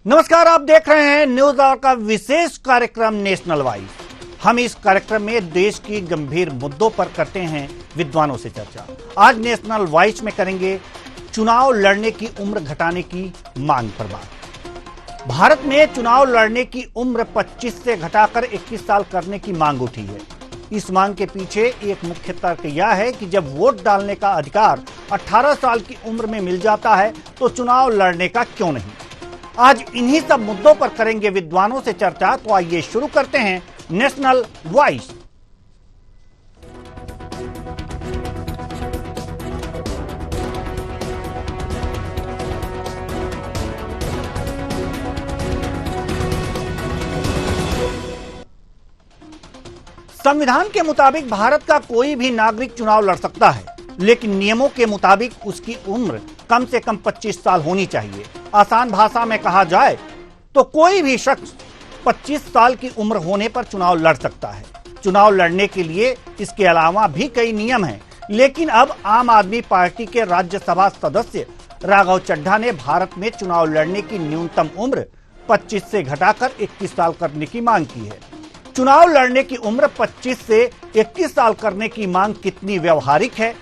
नमस्कार, आप देख रहे हैं न्यूज आवर का विशेष कार्यक्रम नेशनल वॉइस। हम इस कार्यक्रम में देश की गंभीर मुद्दों पर करते हैं विद्वानों से चर्चा। आज नेशनल वॉइस में करेंगे चुनाव लड़ने की उम्र घटाने की मांग पर बात। भारत में चुनाव लड़ने की उम्र 25 से घटाकर 21 साल करने की मांग उठी है। इस मांग के पीछे एक मुख्य तर्क यह है कि जब वोट डालने का अधिकार 18 साल की उम्र में मिल जाता है तो चुनाव लड़ने का क्यों नहीं। आज इन्हीं सब मुद्दों पर करेंगे विद्वानों से चर्चा। तो आइए शुरू करते हैं नेशनल वॉइस। संविधान के मुताबिक भारत का कोई भी नागरिक चुनाव लड़ सकता है, लेकिन नियमों के मुताबिक उसकी उम्र कम से कम 25 साल होनी चाहिए। आसान भाषा में कहा जाए तो कोई भी शख्स 25 साल की उम्र होने पर चुनाव लड़ सकता है। चुनाव लड़ने के लिए इसके अलावा भी कई नियम हैं, लेकिन अब आम आदमी पार्टी के राज्यसभा सदस्य राघव चड्ढा ने भारत में चुनाव लड़ने की न्यूनतम उम्र 25 से घटाकर 21 साल करने की मांग की है। चुनाव लड़ने की उम्र 25 से 21 साल करने की मांग कितनी व्यवहारिक है?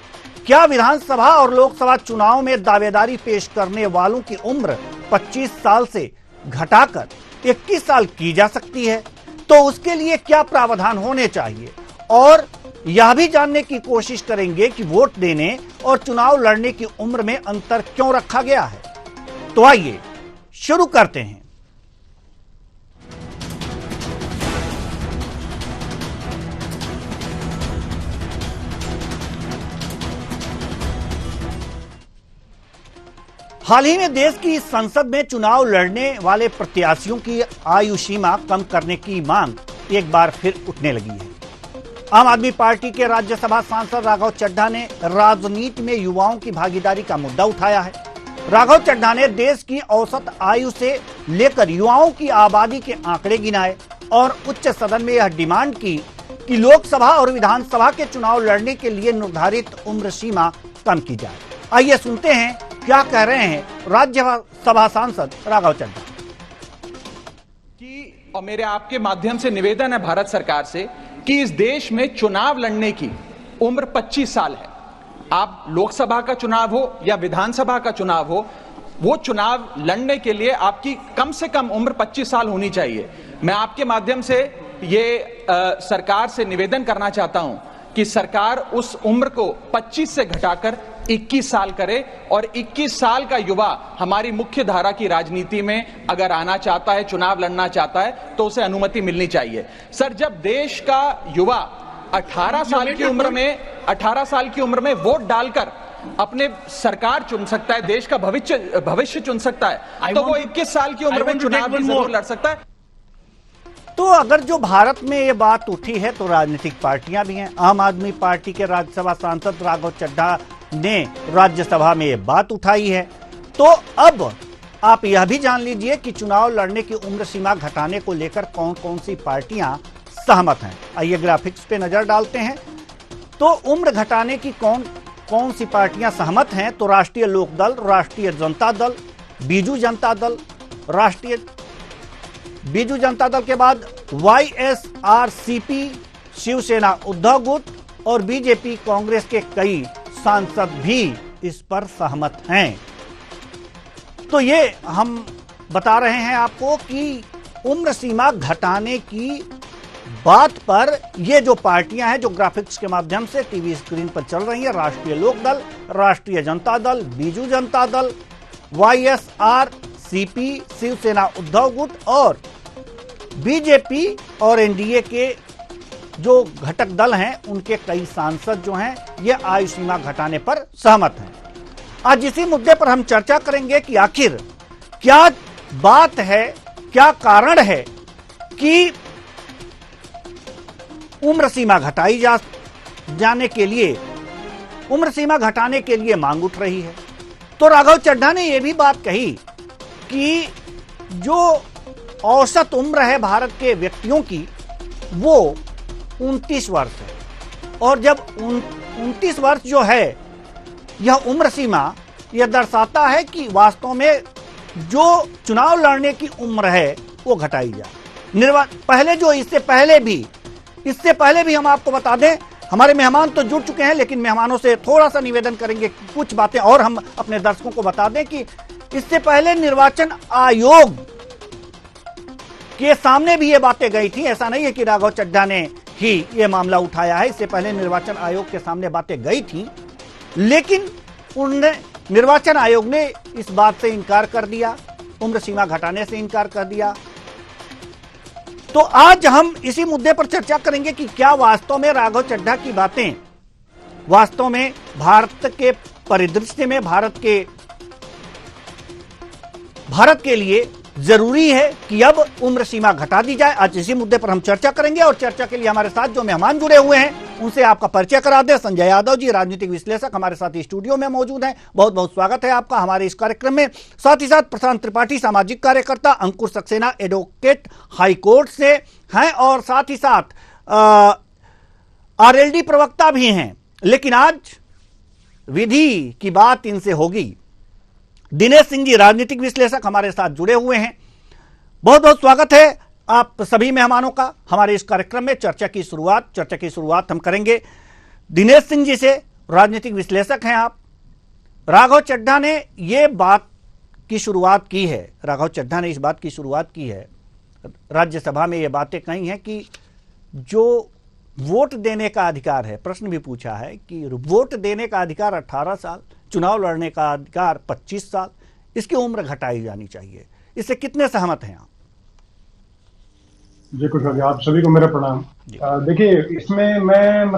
क्या विधानसभा और लोकसभा चुनाव में दावेदारी पेश करने वालों की उम्र 25 साल से घटाकर 21 साल की जा सकती है? तो उसके लिए क्या प्रावधान होने चाहिए? और यह भी जानने की कोशिश करेंगे कि वोट देने और चुनाव लड़ने की उम्र में अंतर क्यों रखा गया है। तो आइए शुरू करते हैं। हाल ही में देश की संसद में चुनाव लड़ने वाले प्रत्याशियों की आयु सीमा कम करने की मांग एक बार फिर उठने लगी है। आम आदमी पार्टी के राज्यसभा सांसद राघव चड्ढा ने राजनीति में युवाओं की भागीदारी का मुद्दा उठाया है। राघव चड्ढा ने देश की औसत आयु से लेकर युवाओं की आबादी के आंकड़े गिनाए और उच्च सदन में यह डिमांड की कि लोकसभा और विधानसभा के चुनाव लड़ने के लिए निर्धारित उम्र सीमा कम की जाए। आइए सुनते हैं क्या कह रहे हैं राज्यसभा सांसद राघव चड्ढा। कि और मेरे आपके माध्यम से निवेदन है भारत सरकार से कि इस देश में चुनाव लड़ने की उम्र 25 साल है। आप लोकसभा का चुनाव हो या विधानसभा का चुनाव हो, वो चुनाव लड़ने के लिए आपकी कम से कम उम्र 25 साल होनी चाहिए। मैं आपके माध्यम से ये सरकार से निवेदन करना चाहता हूं कि सरकार उस उम्र को 25 से घटाकर 21 साल करे और 21 साल का युवा हमारी मुख्य धारा की राजनीति में अगर आना चाहता है, चुनाव लड़ना चाहता है, तो उसे अनुमति मिलनी चाहिए। सर, जब देश का युवा 18 साल की उम्र में वोट डालकर अपने सरकार चुन सकता है, देश का भविष्य चुन सकता है, तो वो 21 साल की उम्र में चुनाव भी जरूर लड़ सकता है। तो अगर जो भारत में ये बात उठी है तो राजनीतिक पार्टियां भी हैं। आम आदमी पार्टी के राज्यसभा सांसद राघव चड्ढा ने राज्यसभा में ये बात उठाई है। तो अब आप यह भी जान लीजिए कि चुनाव लड़ने की उम्र सीमा घटाने को लेकर कौन कौन सी पार्टियां सहमत हैं। आइए ग्राफिक्स पे नजर डालते हैं। तो उम्र घटाने की कौन कौन सी पार्टियां सहमत हैं? तो राष्ट्रीय लोकदल, राष्ट्रीय जनता दल, बीजू जनता दल, बीजू जनता दल के बाद YSRCP, शिवसेना उद्धव गुट और बीजेपी कांग्रेस के कई सांसद भी इस पर सहमत हैं। तो ये हम बता रहे हैं आपको कि उम्र सीमा घटाने की बात पर ये जो पार्टियां हैं जो ग्राफिक्स के माध्यम से टीवी स्क्रीन पर चल रही हैं, राष्ट्रीय लोकदल, राष्ट्रीय जनता दल, बीजू जनता दल, YSRCP, शिवसेना उद्धव गुट और बीजेपी और एनडीए के जो घटक दल हैं, उनके कई सांसद जो हैं ये आयु सीमा घटाने पर सहमत हैं। आज इसी मुद्दे पर हम चर्चा करेंगे कि आखिर क्या बात है, क्या कारण है कि उम्र सीमा घटाई जाने के लिए, उम्र सीमा घटाने के लिए मांग उठ रही है। तो राघव चड्ढा ने यह भी बात कही कि जो औसत उम्र है भारत के व्यक्तियों की वो 29 वर्ष है, और जब 29 वर्ष जो है यह उम्र सीमा यह दर्शाता है कि वास्तव में जो चुनाव लड़ने की उम्र है वो घटाई जाए। पहले जो इससे पहले भी हम आपको बता दें, हमारे मेहमान तो जुड़ चुके हैं, लेकिन मेहमानों से थोड़ा सा निवेदन करेंगे, कुछ बातें और हम अपने दर्शकों को बता दें कि इससे पहले निर्वाचन आयोग के सामने भी ये बातें गई थी। ऐसा नहीं है कि राघव चड्ढा ने ही ये मामला उठाया है, इससे पहले निर्वाचन आयोग के सामने बातें गई थी, लेकिन निर्वाचन आयोग ने इस बात से इनकार कर दिया, उम्र सीमा घटाने से इनकार कर दिया। तो आज हम इसी मुद्दे पर चर्चा करेंगे कि क्या वास्तव में राघव चड्ढा की बातें वास्तव में भारत के परिदृश्य में भारत के लिए जरूरी है कि अब उम्र सीमा घटा दी जाए। आज इसी मुद्दे पर हम चर्चा करेंगे और चर्चा के लिए हमारे साथ जो मेहमान जुड़े हुए हैं उनसे आपका परिचय करा दें। संजय यादव जी, राजनीतिक विश्लेषक, हमारे साथ स्टूडियो में मौजूद हैं। बहुत बहुत स्वागत है आपका हमारे इस कार्यक्रम में। साथ ही साथ प्रशांत त्रिपाठी, सामाजिक कार्यकर्ता, अंकुर सक्सेना एडवोकेट हाईकोर्ट से हैं और साथ ही साथ आरएलडी प्रवक्ता भी हैं। लेकिन आज विधि की बात इनसे होगी। दिनेश सिंह जी, राजनीतिक विश्लेषक, हमारे साथ जुड़े हुए हैं। बहुत बहुत स्वागत है आप सभी मेहमानों का हमारे इस कार्यक्रम में। चर्चा की शुरुआत हम करेंगे दिनेश सिंह जी से। राजनीतिक विश्लेषक हैं आप। राघव चड्ढा ने ये बात की शुरुआत की है, इस बात की शुरुआत की है, राज्यसभा में ये बातें कही हैं कि जो वोट देने का अधिकार है, प्रश्न भी पूछा है कि वोट देने का अधिकार 18 साल, चुनाव लड़ने का अधिकार 25 साल, इसकी उम्र घटाई जानी चाहिए। इससे कितने सहमत हैं आप? जी कुछ हो गया। आप सभी को मेरा प्रणाम। देखिए, इसमें मैं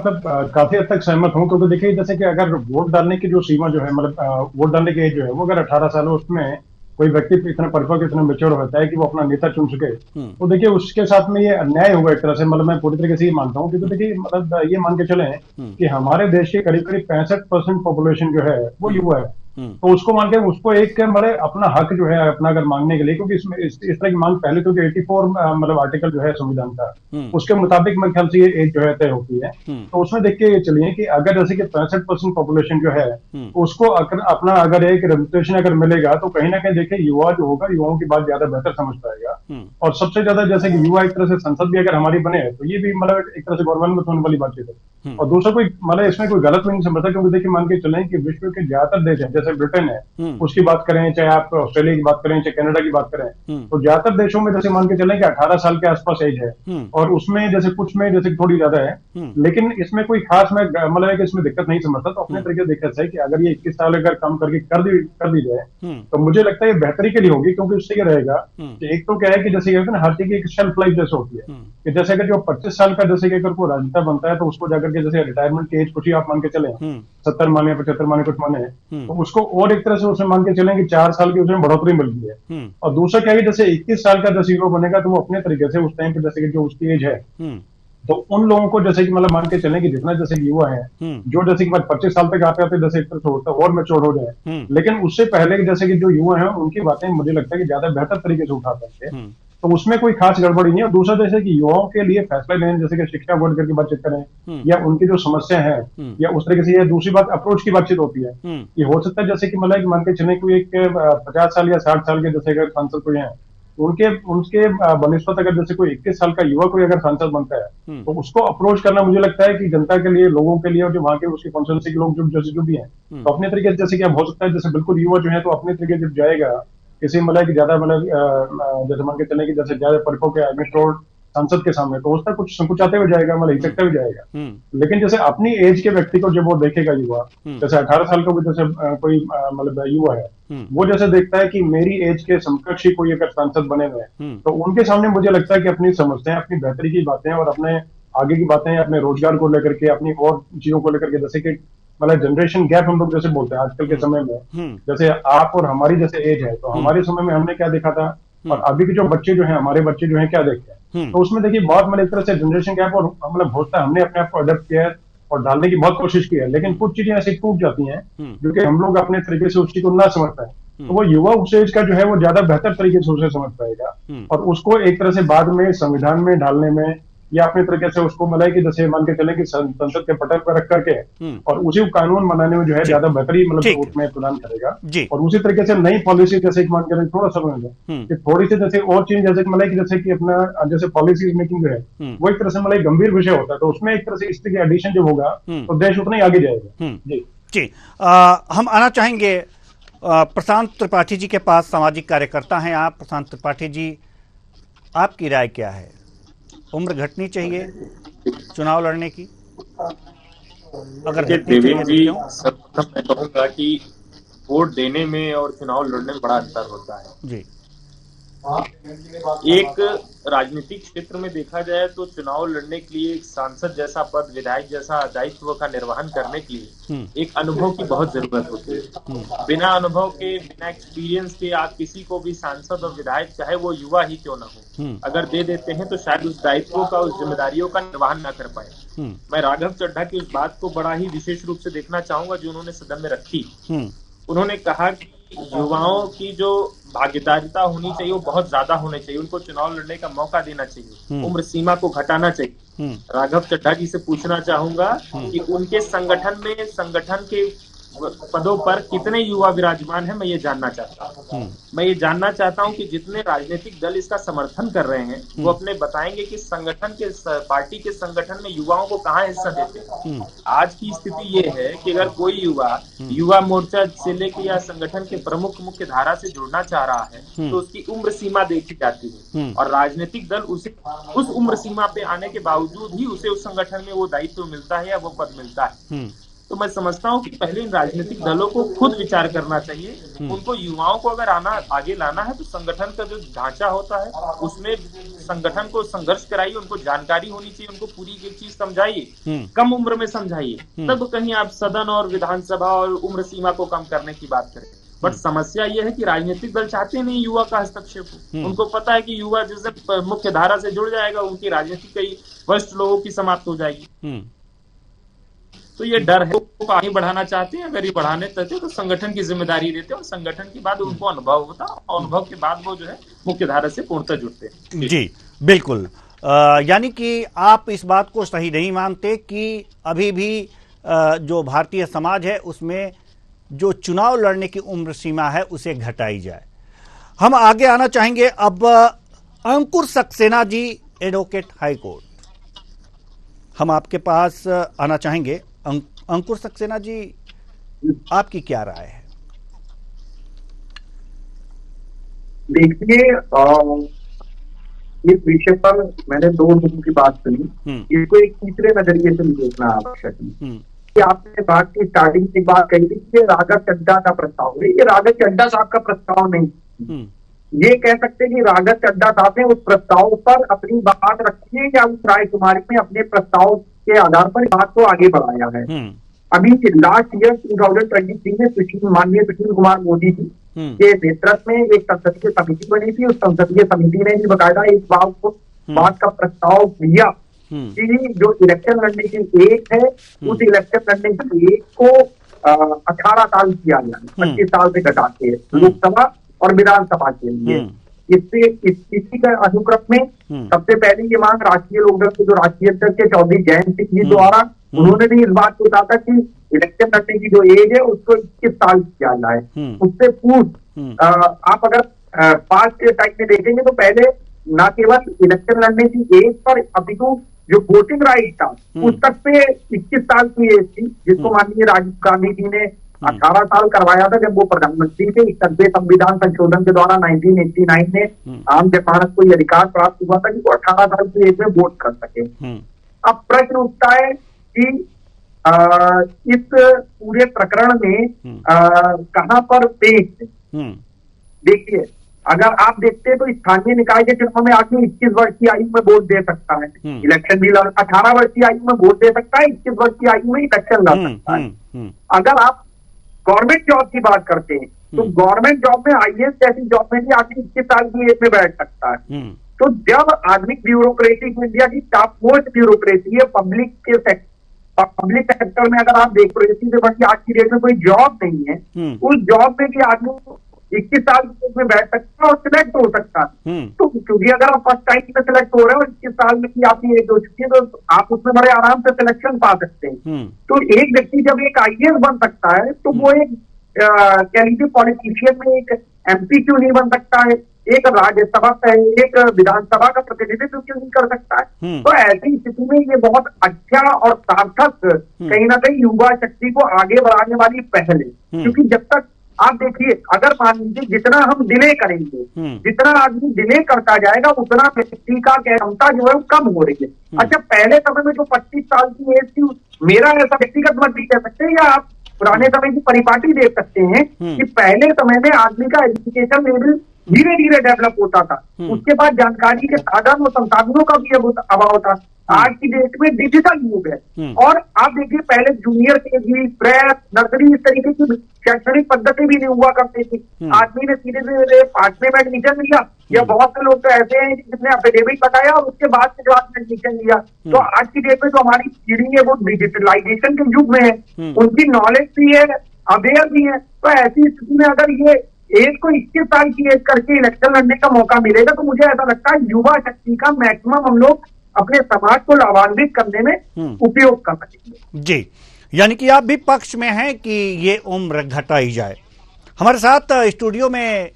काफी हद तक सहमत हूं, क्योंकि देखिए जैसे कि अगर वोट डालने की जो सीमा जो है, वोट डालने की एज जो है वो अगर 18 साल हो, उसमें कोई व्यक्ति इतना परिपक्व, इतना मेच्योर होता है कि वो अपना नेता चुन सके, तो देखिए उसके साथ में ये अन्याय होगा एक तरह से। मैं पूरी तरीके से ये मानता हूँ, क्योंकि देखिए ये मान के चले कि हमारे देश के करीब 65% पॉपुलेशन जो है वो युवा है। तो उसको मान के उसको एक अपना हक जो है अपना अगर मांगने के लिए, क्योंकि इसमें इस तरह की मांग पहले तो 84 आर्टिकल जो है संविधान का, उसके मुताबिक मेरे ख्याल से ये एज जो है तय होती है। तो उसमें देख के ये चलिए कि अगर जैसे कि 65% पॉपुलेशन जो है उसको अपना अगर एक रजिस्ट्रेशन अगर मिलेगा, तो कहीं ना कहीं देखिए युवा जो होगा, युवाओं की बात ज्यादा बेहतर समझ पाएगा। और सबसे ज्यादा जैसे कि युवा एक तरह से संसद भी अगर हमारी बने, तो ये भी एक तरह से गौरवान्वित होने वाली बातचीत है। और दूसरा कोई इसमें कोई गलत नहीं समझता, क्योंकि देखिए मान के चलें कि विश्व के ज्यादातर देश है, जैसे ब्रिटेन है उसकी बात करें, चाहे आप ऑस्ट्रेलिया की बात करें, चाहे कनाडा की बात करें, तो ज्यादातर देशों में जैसे मान के चलें कि 18 साल के आसपास एज है, और उसमें जैसे कुछ में जैसे थोड़ी ज्यादा है, लेकिन इसमें कोई खास मैं कि इसमें दिक्कत नहीं समझता। तो अपने तरीके से देखा जाए कि अगर ये 21 साल अगर काम करके कर दी जाए, तो मुझे लगता है ये बेहतरी के लिए होगी। क्योंकि उससे ये रहेगा कि एक तो क्या है कि जैसे हर चीज की एक शेल्फ लाइफ जैसे होती है, कि जैसे अगर जो 25 साल का जैसे अगर कोई राजनेता बनता है, तो उसको जाकर के जैसे रिटायरमेंट की एज कुछ ही आप मान के चले 70 माने, 75 माने, कुछ माने, तो उसको और एक तरह से उसमें मान के चलें कि 4 साल की उसमें बढ़ोतरी मिल गई है। और दूसरा क्या है, जैसे 21 साल का जैसे युवा बनेगा, तो वो अपने तरीके से उस टाइम पे जैसे कि जो उसकी एज है, तो उन लोगों को जैसे कि मान के चलें कि जितना जैसे कि युवा है जो जैसे कि 25 साल तक आते जैसे एक तरह से होता है और मैच्योर हो जाए, लेकिन उससे पहले जैसे कि जो युवा है उनकी बातें मुझे लगता है कि ज्यादा बेहतर तरीके से उठा सकते हैं। तो उसमें कोई खास गड़बड़ी नहीं है। और दूसरा जैसे कि युवाओं के लिए फैसला लेने, जैसे कि शिक्षा बोर्ड करके बातचीत करें, या उनकी जो समस्या है, या उस तरीके से, या दूसरी बात अप्रोच की बातचीत होती है, ये हो सकता है जैसे कि मान के चले कोई एक 50 साल या 60 साल के जैसे अगर सांसद कोई है, उनके बनिस्पत अगर जैसे कोई 21 साल का युवा कोई अगर सांसद बनता है, तो उसको अप्रोच करना मुझे लगता है कि जनता के लिए, लोगों के लिए, और जो वहां के उसकी कॉन्स्टिट्यूएंसी के लोग जो भी हैं, तो अपने तरीके से जैसे कि अब हो सकता है जैसे बिल्कुल युवा जो है तो अपने तरीके से जाएगा किसी कि ज्यादा जैसे मान के चले कि जैसे ज्यादा परिपक्व मेच्योर संसद के सामने, तो उसका कुछ संकुचाते हुए जाएगा, हिचकते हुए जाएगा। लेकिन जैसे अपनी एज के व्यक्ति को जब वो देखेगा युवा, जैसे 18 साल का भी जैसे कोई युवा है, वो जैसे देखता है कि मेरी एज के समकक्षी कोई अगर सांसद बने हुए हैं, तो उनके सामने मुझे लगता है कि अपनी समस्याएं, अपनी बेहतरी की बातें और अपने आगे की बातें, अपने रोजगार को लेकर के, अपनी और चीजों को लेकर के, जैसे कि जनरेशन गैप हम लोग जैसे बोलते हैं आजकल के समय में, जैसे आप और हमारी जैसे एज है, तो हमारे समय में हमने क्या देखा था और अभी के जो बच्चे जो हैं, हमारे बच्चे जो हैं क्या देखते हैं, तो उसमें देखिए बहुत एक तरह से जनरेशन गैप और होता है। हमने अपने आप को अडेप्ट किया है और डालने की बहुत कोशिश की है, लेकिन कुछ चीजें ऐसी टूट जाती हैं जो कि हम लोग अपने तरीके से उस चीज को ना समझ पाए, तो वो युवा उस एज का जो है वो ज्यादा बेहतर तरीके से उसे समझ पाएगा और उसको एक तरह से बाद में संविधान में डालने में या अपने तरीके से उसको मतलब है कि जैसे मान के चले कि संसद के पटल पर रख करके और उसी कानून बनाने में जो है ज्यादा बेहतरी मतलब उसमें प्रदान करेगा। और उसी तरीके से नई पॉलिसी जैसे मान के थोड़ा समझ लें कि थोड़ी सी जैसे और चीज जैसे मतलब कि जैसे कि अपना जैसे पॉलिसी मेकिंग जो है वो एक तरह से मतलब गंभीर विषय होता है, तो उसमें एक तरह से इस तरह के एडिशन जो होगा तो देश उतना ही आगे जाएगा। जी जी हम आना चाहेंगे प्रशांत त्रिपाठी जी के पास, सामाजिक कार्यकर्ता हैं आप। प्रशांत त्रिपाठी जी, आपकी राय क्या है? उम्र घटनी चाहिए चुनाव लड़ने की? अगर घटनी चाहिए तो क्यों? सर्वप्रथम मैं कहूंगा कि वोट देने में और चुनाव लड़ने में बड़ा अंतर होता है जी। एक राजनीतिक क्षेत्र में देखा जाए तो चुनाव लड़ने के लिए एक सांसद जैसा पद, विधायक जैसा दायित्व का निर्वहन करने के लिए एक अनुभव की बहुत जरूरत होती है। बिना अनुभव के, बिना एक्सपीरियंस के आप किसी को भी सांसद और विधायक, चाहे वो युवा ही क्यों ना हो, अगर दे देते हैं तो शायद उस दायित्वों का, उस जिम्मेदारियों का निर्वहन ना कर पाए। मैं राघव चड्ढा की उस बात को बड़ा ही विशेष रूप से देखना चाहूंगा जो उन्होंने सदन में रखी। उन्होंने कहा कि युवाओं की जो भागीदारिता होनी चाहिए वो बहुत ज्यादा होनी चाहिए, उनको चुनाव लड़ने का मौका देना चाहिए, उम्र सीमा को घटाना चाहिए। राघव चड्ढा जी से पूछना चाहूंगा कि उनके संगठन में, संगठन के पदों पर कितने युवा विराजमान हैं, मैं ये जानना चाहता हूँ। मैं ये जानना चाहता हूँ कि जितने राजनीतिक दल इसका समर्थन कर रहे हैं वो अपने बताएंगे कि संगठन के, पार्टी के संगठन में युवाओं को कहाँ हिस्सा देते हैं। आज की स्थिति ये है कि अगर कोई युवा मोर्चा से लेके या संगठन के प्रमुख मुख्य धारा से जुड़ना चाह रहा है तो उसकी उम्र सीमा देखी जाती है और राजनीतिक दल उसे उस उम्र सीमा पे आने के बावजूद ही उसे उस संगठन में वो दायित्व मिलता है या वो पद मिलता है। तो मैं समझता हूँ कि पहले इन राजनीतिक दलों को खुद विचार करना चाहिए। उनको, युवाओं को अगर आगे लाना है तो संगठन का जो ढांचा होता है उसमें संगठन को संघर्ष कराइए, उनको जानकारी होनी चाहिए, उनको पूरी एक चीज समझाइए, कम उम्र में समझाइए, तब कहीं आप सदन और विधानसभा और उम्र सीमा को कम करने की बात करें। बट समस्या यह है कि राजनीतिक दल चाहते नहीं युवा का हस्तक्षेप हो। उनको पता है कि युवा जिस दिन मुख्य धारा से जुड़ जाएगा उनकी राजनीति कई वरिष्ठ लोगों की समाप्त हो जाएगी। तो ये डर है, वो आगे बढ़ाना चाहते हैं। अगर ये बढ़ाने चाहते तो संगठन की जिम्मेदारी देते और संगठन के बाद उनको अनुभव होता और अनुभव के बाद वो जो है मुख्य धारा से पूर्णतः जुड़ते हैं। जी बिल्कुल। यानी कि आप इस बात को सही नहीं मानते कि अभी भी जो भारतीय समाज है उसमें जो चुनाव लड़ने की उम्र सीमा है उसे घटाई जाए। हम आगे आना चाहेंगे अब अंकुर Saxena ji, advocate high court, हम आपके पास आना चाहेंगे। अंकुर सक्सेना जी, आपकी क्या राय है? देखिए, इस विषय पर मैंने दो लोगों की बात सुनी, इसको एक तीसरे नजरिए से देखना आवश्यक है। कि आपने बात की स्टार्टिंग की बात कही थी कि राघव चड्ढा का प्रस्ताव है, ये राघव चड्ढा साहब का प्रस्ताव नहीं। ये कह सकते हैं कि राघव चड्ढा साहब ने उस प्रस्ताव पर अपनी बात रखी है या उस रायकुमारी में अपने प्रस्ताव के आधार पर बात को आगे बढ़ाया है। अभी लास्ट ईयर 2023 में माननीय सुशील कुमार मोदी जी के नेतृत्व में एक संसदीय समिति बनी थी। उस संसदीय समिति ने भी बकायदा इस बात का प्रस्ताव दिया कि जो इलेक्शन लड़ने की एज है उस इलेक्शन लड़ने की एज को 18 साल किया जाए, 25 साल से घटा के लोकसभा और विधानसभा के लिए। इसी का अनुक्रम में सबसे पहले ये मांग राष्ट्रीय लोकदल के जो राष्ट्रीय अध्यक्ष के चौधरी जयंत सिंह जी द्वारा, उन्होंने भी इस बात को कहा था कि इलेक्शन लड़ने की जो एज है उसको 21 साल किया जाए। उससे पूर्व आप अगर पास्ट के टाइम में देखेंगे तो पहले न केवल इलेक्शन लड़ने की एज पर अपितु जो वोटिंग राइट था उस तक पे 21 साल की एज थी, जिसको माननीय राजीव गांधी जी ने 18 साल करवाया था जब वो प्रधानमंत्री थे। 91वें संविधान संशोधन के द्वारा 1989 में आम जनमानस को ये अधिकार प्राप्त हुआ था कि वो 18 साल की एज में वोट कर सके। अब प्रश्न उठता है कि इस पूरे प्रकरण में कहां पर पेश। देखिए, अगर आप देखते हैं तो स्थानीय निकाय के चुनाव में आदमी 21 वर्ष की आयु में वोट दे सकता है, इलेक्शन भी 18 वर्ष की आयु में वोट दे सकता है, 21 वर्ष की आयु में इलेक्शन लड़ सकता है। अगर आप गवर्नमेंट जॉब की बात करते हैं तो गवर्नमेंट जॉब में IAS जैसी जॉब में भी आदमी 21 साल की एज में बैठ सकता है। तो जब आधुनिक ब्यूरोक्रेसी, इंडिया की टॉप मोस्ट ब्यूरोक्रेसी है पब्लिक सेक्टर में, अगर आप ब्यूरोक्रेसी से बढ़ के आज की डेट में कोई जॉब नहीं है, उस जॉब में भी आदमी 21 साल की एज में बैठ सकता है और सिलेक्ट हो सकता है। तो क्योंकि अगर आप फर्स्ट टाइम में सिलेक्ट हो रहे हो 21 साल में की आपकी एज हो चुकी है तो आप उसमें बड़े आराम से सिलेक्शन पा सकते हैं। तो एक व्यक्ति जब एक IAS बन सकता है तो वो एक कह लीजिए पॉलिटिशियन में एक MP क्यों नहीं बन सकता है, एक राज्यसभा एक विधानसभा का प्रतिनिधित्व क्यों नहीं कर सकता है। तो ऐसी स्थिति में ये बहुत अच्छा और सार्थक कहीं ना कहीं युवा शक्ति को आगे बढ़ाने वाली पहल है। क्योंकि जब तक आप देखिए, अगर मान लीजिए जितना हम डिले करेंगे, जितना आदमी डिले करता जाएगा उतना व्यक्ति का क्षमता जो है वो कम हो रही है। अच्छा, पहले समय में जो 25 साल की एज थी, मेरा ऐसा व्यक्तिगत मत भी कह सकते हैं या आप पुराने समय की परिपाटी देख सकते हैं कि पहले समय में आदमी का एजुकेशन लेवल धीरे धीरे डेवलप होता था, उसके बाद जानकारी के साधन और संसाधनों का भी अभाव था। आज की डेट में डिजिटल युग है और आप देखिए पहले जूनियर KG, प्रेप, नर्सरी, इस तरीके की शैक्षणिक पद्धति भी नहीं हुआ करती थी। आदमी ने सीधे सीधे 5वें में एडमिशन लिया, या बहुत से लोग तो ऐसे हैं जिसने एफिडेविट बताया और उसके बाद से क्लास में एडमिशन लिया। तो आज की डेट में जो हमारी पीढ़ी है वो डिजिटलाइजेशन के युग में है, उनकी नॉलेज भी है, अवेयर भी है। तो ऐसी स्थिति में अगर ये एज को 21 साल की एज करके इलेक्शन लड़ने का मौका मिलेगा तो मुझे ऐसा लगता है युवा शक्ति का मैक्सिमम हम लोग अपने समाज को लाभान्वित करने में उपयोग कर सकेंगे। जी, यानी कि आप भी पक्ष में हैं कि ये उम्र घटाई जाए। हमारे साथ स्टूडियो में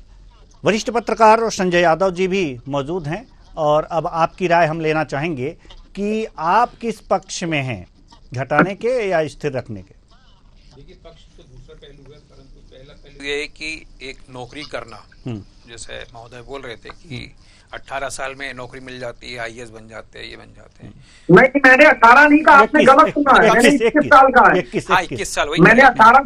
वरिष्ठ पत्रकार संजय यादव जी भी मौजूद हैं और अब आपकी राय हम लेना चाहेंगे कि आप किस पक्ष में हैं, घटाने के या स्थिर रखने के? देखिए, पक्ष तो दूसरा पहलू है, परंतु पहला पहलू ये है कि एक नौकरी करना, जैसे महोदय बोल रहे थे कि 18 साल में नौकरी मिल जाती है, IAS बन जाते हैं, ये बन जाते हैं। नहीं, मैंने 18 नहीं कहा, आपने गलत सुना है, मैंने 21 साल का है। 21 साल, वही मैंने 18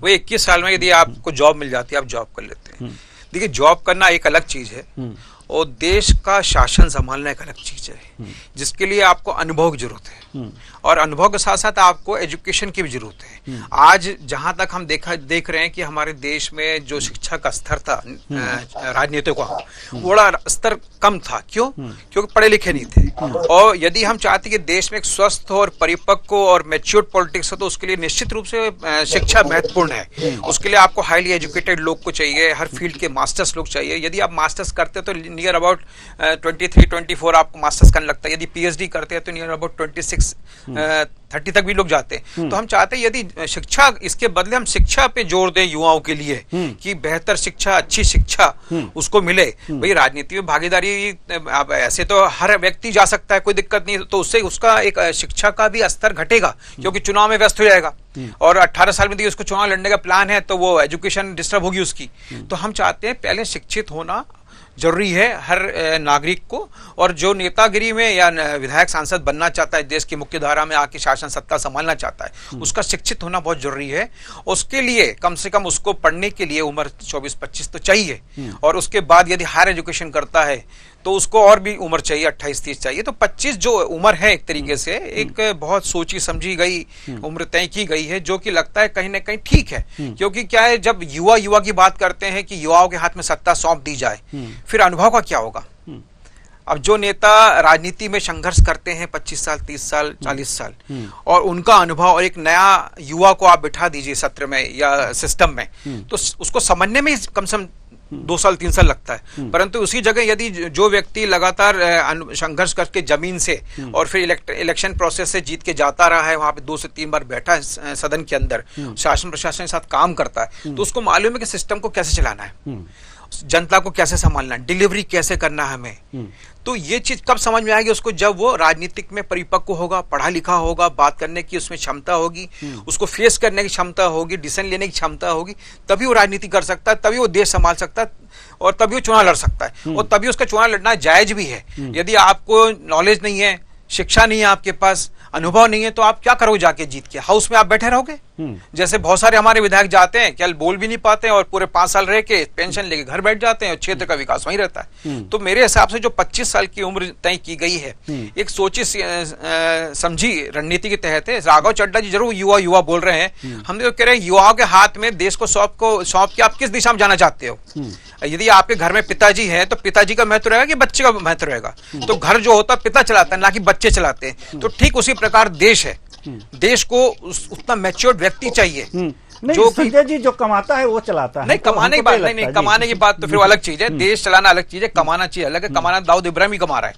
वही 21 साल में यदि आपको जॉब मिल जाती है, आप जॉब कर लेते हैं। देखिए, जॉब करना एक अलग चीज है और देश का शासन संभालना एक अलग चीज है, जिसके लिए आपको अनुभव की जरूरत है और अनुभव के साथ साथ आपको एजुकेशन की भी जरूरत है। आज जहां तक हम देख रहे हैं कि हमारे देश में जो शिक्षा का स्तर था राजनीतिकों का, बड़ा स्तर कम था। क्यों? क्योंकि पढ़े लिखे नहीं थे। और यदि हम चाहते कि देश में एक स्वस्थ और परिपक्व और मैच्योर्ड पॉलिटिक्स हो तो उसके लिए निश्चित रूप से शिक्षा महत्वपूर्ण है। उसके लिए आपको हाईली एजुकेटेड लोग को चाहिए, हर फील्ड के मास्टर्स लोग चाहिए। यदि आप मास्टर्स करते हैं तो नियर अबाउट 23-24 आपको मास्टर्स करने लगता है। यदि PhD करते हैं तो नियर अबाउट 26-30 तक भी लोग जाते हैं। तो हम चाहते हैं यदि शिक्षा, इसके बदले हम शिक्षा पे जोर दें युवाओं के लिए कि बेहतर शिक्षा, अच्छी शिक्षा उसको मिले। भाई राजनीति में भागीदारी अब ऐसे तो हर व्यक्ति जा सकता है, कोई दिक्कत नहीं, तो उससे उसका एक शिक्षा का भी स्तर घटेगा क्योंकि चुनाव में व्यस्त हो जाएगा। और 18 साल में उसको चुनाव लड़ने का प्लान है तो वो एजुकेशन डिस्टर्ब होगी उसकी। तो हम चाहते हैं पहले शिक्षित होना जरूरी है हर नागरिक को, और जो नेतागिरी में या विधायक सांसद बनना चाहता है, देश की मुख्य धारा में आके शासन सत्ता संभालना चाहता है, उसका शिक्षित होना बहुत जरूरी है। उसके लिए कम से कम उसको पढ़ने के लिए उम्र 24-25 तो चाहिए, और उसके बाद यदि हायर एजुकेशन करता है तो उसको और भी उम्र चाहिए, 28-30 चाहिए। तो 25 जो उम्र है एक तरीके से एक बहुत सोची समझी गई उम्र तय की गई है, जो कि लगता है कहीं ना कहीं ठीक है। क्योंकि क्या है, जब युवा की बात करते हैं कि युवाओं के हाथ में सत्ता सौंप दी जाए, फिर अनुभव का क्या होगा? अब जो नेता राजनीति में संघर्ष करते हैं 25 साल, 30 साल, 40 साल, और उनका अनुभव और एक नया युवा को आप बिठा दीजिए सत्र में या सिस्टम में, तो उसको समझने में कम से कम 2 साल 3 साल लगता है। परंतु उसी जगह यदि जो व्यक्ति लगातार संघर्ष करके जमीन से और फिर इलेक्शन प्रोसेस से जीत के जाता रहा है, वहां पे 2 से 3 बार बैठा है सदन के अंदर, शासन प्रशासन के साथ काम करता है, तो उसको मालूम है कि सिस्टम को कैसे चलाना है, जनता को कैसे संभालना है, डिलीवरी कैसे करना है हमें। तो ये चीज कब समझ में आएगी उसको? जब वो राजनीतिक में परिपक्व होगा, पढ़ा लिखा होगा, बात करने की उसमें क्षमता होगी, उसको फेस करने की क्षमता होगी, डिसीजन लेने की क्षमता होगी, तभी वो राजनीति कर सकता है, तभी वो देश संभाल सकता है और तभी वो चुनाव लड़ सकता है। और तभी उसका चुनाव लड़ना जायज भी है। यदि आपको नॉलेज नहीं है, शिक्षा नहीं है, आपके पास अनुभव नहीं है, तो आप क्या करोगे जाके जीत के? हाउस में आप बैठे रहोगे? जैसे बहुत सारे हमारे विधायक जाते हैं, क्या बोल भी नहीं पाते हैं और पूरे 5 साल रह के पेंशन लेके घर बैठ जाते हैं और क्षेत्र का विकास वहीं रहता है। तो मेरे हिसाब से जो 25 साल की उम्र तय की गई है, एक सोची समझी रणनीति के तहत है। राघव चड्ढा जी जरूर युवा बोल रहे हैं, हम तो कह रहे हैं युवाओं के हाथ में देश को सौंप के आप किस दिशा में जाना चाहते हो। यदि आपके घर में पिताजी है तो पिताजी का महत्व रहेगा कि बच्चे का महत्व रहेगा? तो घर जो होता है पिता चलाता है, ना कि बच्चे चलाते हैं। तो ठीक उसी प्रकार देश है, देश को उतना मैच्योर्ड व्यक्ति चाहिए नहीं, जो संजय जी जो कमाता है वो चलाता है। नहीं, कमाने की बात नहीं, कमाने की बात तो फिर अलग चीज है, देश चलाना अलग चीज है, कमाना चीज अलग है। कमाना दाऊद इब्राहिम ही कमा रहा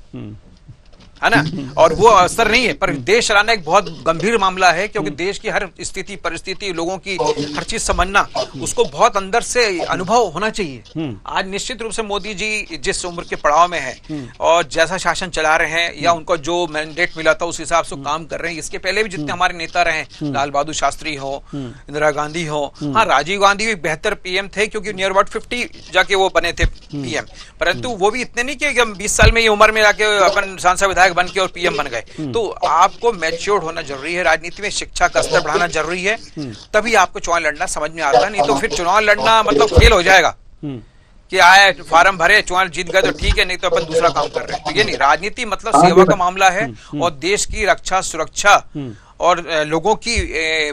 है ना, और वो असर नहीं है, पर देश चलाना एक बहुत गंभीर मामला है, क्योंकि देश की हर स्थिति परिस्थिति, लोगों की हर चीज समझना, उसको बहुत अंदर से अनुभव होना चाहिए। आज निश्चित रूप से मोदी जी जिस उम्र के पड़ाव में है और जैसा शासन चला रहे हैं, या उनको जो मैंडेट मिला था उस हिसाब से काम कर रहे हैं। इसके पहले भी जितने हमारे नेता रहे, लाल बहादुर शास्त्री हो, इंदिरा गांधी हो, हाँ राजीव गांधी भी बेहतर पीएम थे, क्योंकि नियर अबाउट 50 जाके वो बने थे पीएम, परंतु वो भी इतने नहीं कि हम 20 साल में ये उम्र में जाके अपन सांसद विधायक बन के और पीएम बन गए। तो आपको मैच्योर्ड होना जरूरी है, राजनीति में शिक्षा का स्तर बढ़ाना जरूरी है, तभी आपको चुनाव लड़ना समझ में आता है। नहीं तो फिर चुनाव लड़ना मतलब खेल हो जाएगा कि आए फॉर्म भरे, चुनाव जीत गए तो ठीक है, नहीं तो अपन दूसरा काम कर रहे हैं। तो ये नहीं, राजनीति मतलब सेवा का मामला है, और देश की रक्षा सुरक्षा और लोगों की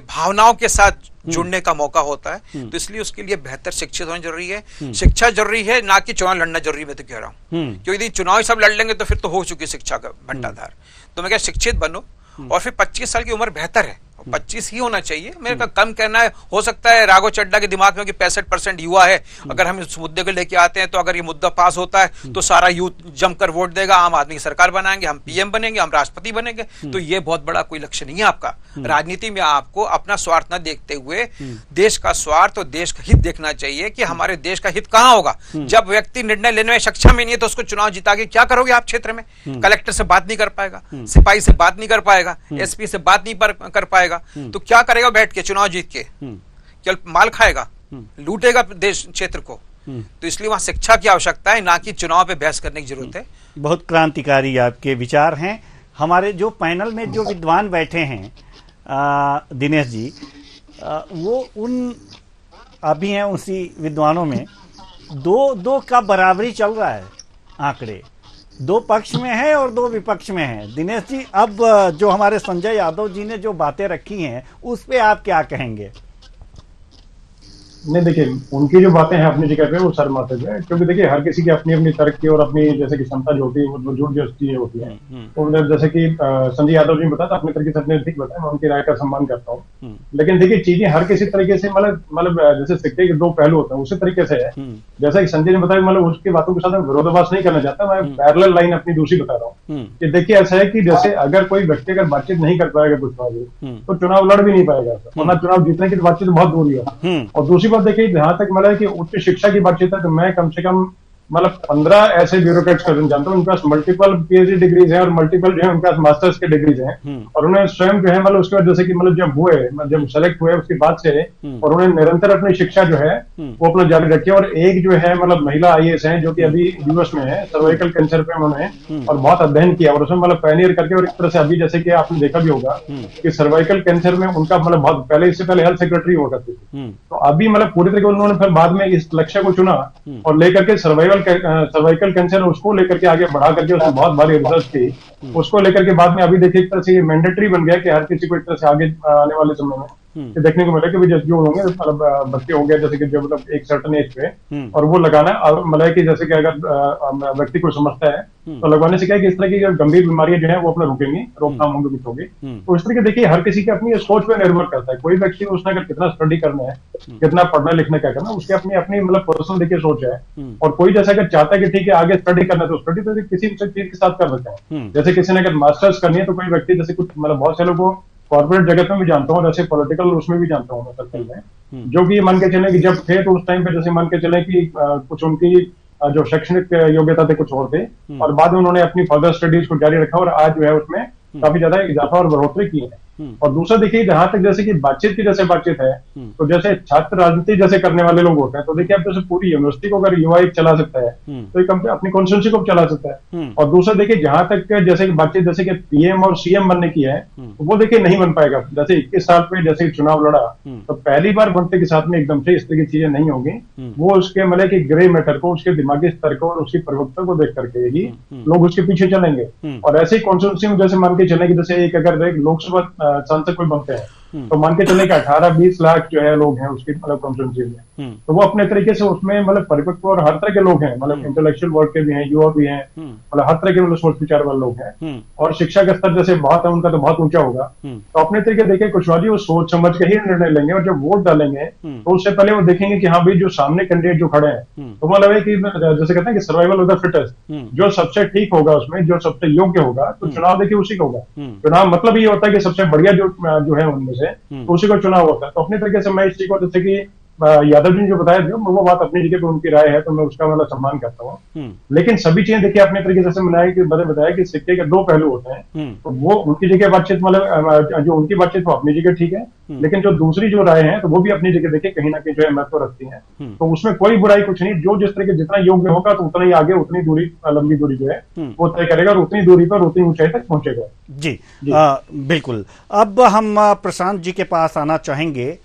भावनाओं के साथ जुड़ने का मौका होता है। तो इसलिए उसके लिए बेहतर शिक्षित होना जरूरी है, शिक्षा जरूरी है, ना कि चुनाव लड़ना जरूरी, मैं तो कह रहा हूँ। क्योंकि यदि चुनाव सब लड़ लेंगे तो फिर तो हो चुकी शिक्षा का भंडाधार। तो मैं क्या, शिक्षित बनो, और फिर 25 साल की उम्र बेहतर है, 25 ही होना चाहिए। मेरे का कम कहना है, हो सकता है राघव चड्ढा के दिमाग में कि 65% युवा है, अगर हम इस मुद्दे को लेके आते हैं तो अगर ये मुद्दा पास होता है तो सारा यूथ जमकर वोट देगा, आम आदमी की सरकार बनाएंगे, हम पीएम बनेंगे, हम राष्ट्रपति बनेंगे। तो ये बहुत बड़ा कोई लक्ष्य नहीं है आपका। राजनीति में आपको अपना स्वार्थ न देखते हुए देश का स्वार्थ और देश का हित देखना चाहिए कि हमारे देश का हित कहां होगा। जब व्यक्ति निर्णय लेने में सक्षम ही नहीं है तो उसको चुनाव जिता के क्या करोगे आप क्षेत्र में? कलेक्टर से बात नहीं कर पाएगा, सिपाही से बात नहीं कर पाएगा, एसपी से बात नहीं कर पाएगा, तो क्या करेगा बैठ के चुनाव जीत के? केवल माल खाएगा, लूटेगा देश क्षेत्र को। तो इसलिए वहां शिक्षा की आवश्यकता है, ना कि चुनाव पे बहस करने की जरूरत है। बहुत क्रांतिकारी आपके विचार हैं। हमारे जो पैनल में जो विद्वान बैठे हैं दिनेश जी, वो उन अभी हैं उसी विद्वानों में दो का बराबरी चल रहा है। आंकड़े 2 पक्ष में है और 2 विपक्ष में है। दिनेश जी, अब जो हमारे संजय यादव जी ने जो बातें रखी हैं उस पे आप क्या कहेंगे? नहीं, देखिए उनकी जो बातें हैं अपनी जगह पे वो शर्माते हैं, क्योंकि देखिए हर किसी की अपनी अपनी तर्क की और अपनी जैसे कि क्षमता जो होती है वो जुड़ जो चीजें होती है। तो जैसे कि संजय यादव जी ने बताया, अपने तरीके से अपने ठीक बताया, मैं उनकी राय का सम्मान करता हूँ। लेकिन देखिए चीजें हर किसी तरीके से मतलब जैसे सिक्के के 2 पहलू होते हैं उसी तरीके से है। जैसा कि संजय ने बताया, मतलब उसकी बातों के साथ मैं विरोधाभास नहीं करना चाहता, मैं पैरेलल लाइन अपनी दूसरी बता रहा हूँ कि देखिए ऐसा है कि जैसे अगर कोई व्यक्ति अगर बातचीत नहीं कर पाएगा कुछ तो चुनाव लड़ भी नहीं पाएगा, वरना चुनाव जीतने की बातचीत बहुत दूरी है। और दूसरी बात देखिए, जहां तक मतलब कि उच्च शिक्षा की बातचीत है तो मैं कम से कम मतलब 15 ऐसे ब्यूरोक्रेट्स का जानता हूँ, उनके पास मल्टीपल पीएचडी डिग्रीज हैं और मल्टीपल जो है उनके पास मास्टर्स के डिग्रीज हैं, और उन्हें स्वयं जो है मतलब उसके बाद जैसे कि मतलब जब सेलेक्ट हुए उसके बाद से और उन्हें निरंतर अपनी शिक्षा जो है वो अपना जारी रखी। और एक जो है मतलब महिला आईएएस हैं जो कि अभी यूएस में है, सर्वाइकल कैंसर पे उन्होंने और बहुत अध्ययन किया और उसमें मतलब पैनियर करके, और एक तरह से अभी जैसे कि आपने देखा भी होगा कि सर्वाइकल कैंसर में उनका मतलब बहुत पहले, इससे पहले हेल्थ सेक्रेटरी हुआ करती थी, तो अभी मतलब पूरी तरीके उन्होंने फिर बाद में इस लक्ष्य को चुना और लेकर के सर्वाइकल कैंसर उसको लेकर के आगे बढ़ा करके उसने बहुत भारी रिसर्च की, उसको लेकर के बाद में अभी देखिए एक तरह से ये मैंडेटरी बन गया कि हर किसी को एक तरह से आगे आने वाले समय में कि देखने को मिला कि जो होंगे मतलब बच्चे होंगे जैसे कि जो मतलब एक सर्टन एज पे, और वो लगाना मतलब कि जैसे कि अगर व्यक्ति को समझता है तो लगवाने से क्या है कि इस तरह की गंभीर बीमारियां जो है वो अपना रुकेंगी, रोकथाम होंगे, कुछ होगी। तो इस तरह के देखिए हर किसी की अपनी सोच पे निर्भर करता है। कोई व्यक्ति उसने अगर कितना स्टडी करना है, कितना पढ़ना लिखना क्या करना, उसकी अपनी अपनी मतलब पर्सनल देखिए सोच है। और कोई जैसे अगर चाहता है कि ठीक है आगे स्टडी करना है तो स्टडी तो किसी चीज के साथ कर सकते हैं। जैसे किसी ने अगर मास्टर्स करनी है तो कोई व्यक्ति जैसे कुछ मतलब बहुत से लोगों कॉर्पोरेट जगत में भी जानता हूँ, जैसे पॉलिटिकल उसमें भी जानता हूँ मैं सर्कल में, जो कि मान के चले कि जब थे तो उस टाइम पे जैसे मान के चले कि कुछ उनकी जो शैक्षणिक योग्यता थे कुछ और थे, और बाद में उन्होंने अपनी फर्दर स्टडीज को जारी रखा और आज जो है उसमें काफी ज्यादा इजाफा और बढ़ोतरी की है। और दूसरा देखिए जहां तक जैसे कि बातचीत की जैसे बातचीत है तो जैसे छात्र राजनीति जैसे करने वाले लोग होते हैं, तो देखिए अब जैसे पूरी यूनिवर्सिटी को अगर युवा एक चला सकता है तो एक अपनी कॉन्स्टिट्यूंसी को चला सकता है। और दूसरा देखिए जहां तक जैसे बातचीत जैसे कि पीएम और सीएम बनने की है तो वो देखिए नहीं बन पाएगा। जैसे 21 साल पे जैसे चुनाव लड़ा तो पहली बार बनते के साथ में एकदम से इस तरह की चीजें नहीं होगी। वो उसके मतलब कि ग्रे मैटर को, उसके दिमागी स्तर को और उसकी प्रवक्ता को देख करके ही लोग उसके पीछे चलेंगे। और ऐसे ही कॉन्स्टिट्यूंसी में जैसे मान के चले कि जैसे एक अगर लोकसभा सांसद कोई बनते हैं तो मान के चले कि 18-20 लाख जो है लोग हैं उसकी मतलब कॉन्स्टिट्यूंसी में, तो वो अपने तरीके से उसमें मतलब परिपक्व और हर तरह के लोग हैं, मतलब इंटेलेक्चुअल वर्ग के भी हैं, युवा भी हैं, मतलब हर तरह के मतलब सोच विचार वाले लोग हैं, और शिक्षा का स्तर जैसे बहुत है उनका तो बहुत ऊंचा होगा। तो अपने तरीके देखिए कुशवाहा जी वो सोच समझ के ही निर्णय लेंगे, और जब वोट डालेंगे तो उससे पहले वो देखेंगे कि हाँ भाई जो सामने कैंडिडेट जो खड़े हैं, तो मतलब है कि जैसे कहते हैं कि सर्वाइवल ऑफ द फिटेस्ट, जो सबसे ठीक होगा उसमें, जो सबसे योग्य होगा, तो चुनाव देखिए उसी का होगा। चुनाव मतलब ये होता है कि सबसे बढ़िया जो है उनमें से, तो उसी का चुनाव होता है। तो अपने तरीके से मैं इस चीज को, जैसे कि यादव जी ने जो बताया थे, वो बात अपनी जगह पे उनकी राय है, तो मैं उसका मतलब सम्मान करता हूँ। लेकिन सभी चीजें देखिए अपने तरीके से बताया कि सिक्के के 2 पहलू होते हैं, तो वो उनकी जगह बातचीत मतलब जो उनकी बातचीत वो अपनी जगह ठीक है, लेकिन जो दूसरी जो राय है तो वो भी अपनी जगह देखिए कहीं ना कहीं जो है महत्व रखती है। तो उसमें कोई बुराई कुछ नहीं, जो जिस तरह के जितना योग्य होगा तो उतना ही आगे, उतनी दूरी, लंबी दूरी जो है वो तय करेगा, और उतनी दूरी पर उतनी ऊंचाई तक पहुंचेगा। जी, बिल्कुल। अब हम प्रशांत जी के पास आना चाहेंगे।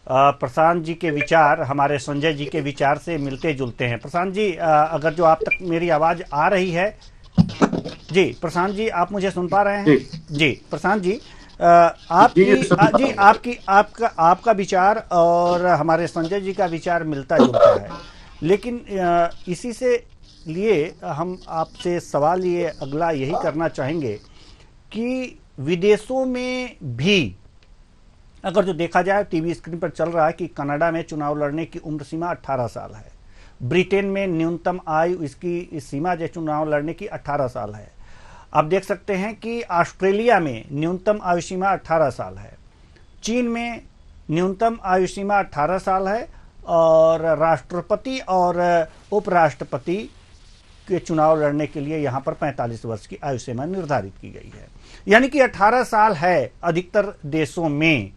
प्रशांत जी के विचार हमारे संजय जी के विचार से मिलते जुलते हैं। प्रशांत जी, अगर जो आप तक मेरी आवाज आ रही है, जी प्रशांत जी, आप मुझे सुन पा रहे हैं? जी प्रशांत जी, आपका विचार और हमारे संजय जी का विचार मिलता जुलता है, लेकिन इसी से लिए हम आपसे सवाल ये अगला यही करना चाहेंगे कि विदेशों में भी अगर जो देखा जाए, टीवी स्क्रीन पर चल रहा है कि कनाडा में चुनाव लड़ने की उम्र सीमा 18 साल है, ब्रिटेन में न्यूनतम आयु इसकी सीमा जो चुनाव लड़ने की 18 साल है। आप देख सकते हैं कि ऑस्ट्रेलिया में न्यूनतम आयु सीमा 18 साल है, चीन में न्यूनतम आयु सीमा 18 साल है, और राष्ट्रपति और उपराष्ट्रपति के चुनाव लड़ने के लिए यहाँ पर 45 वर्ष की आयु सीमा निर्धारित की गई है, यानी कि 18 साल है अधिकतर देशों में।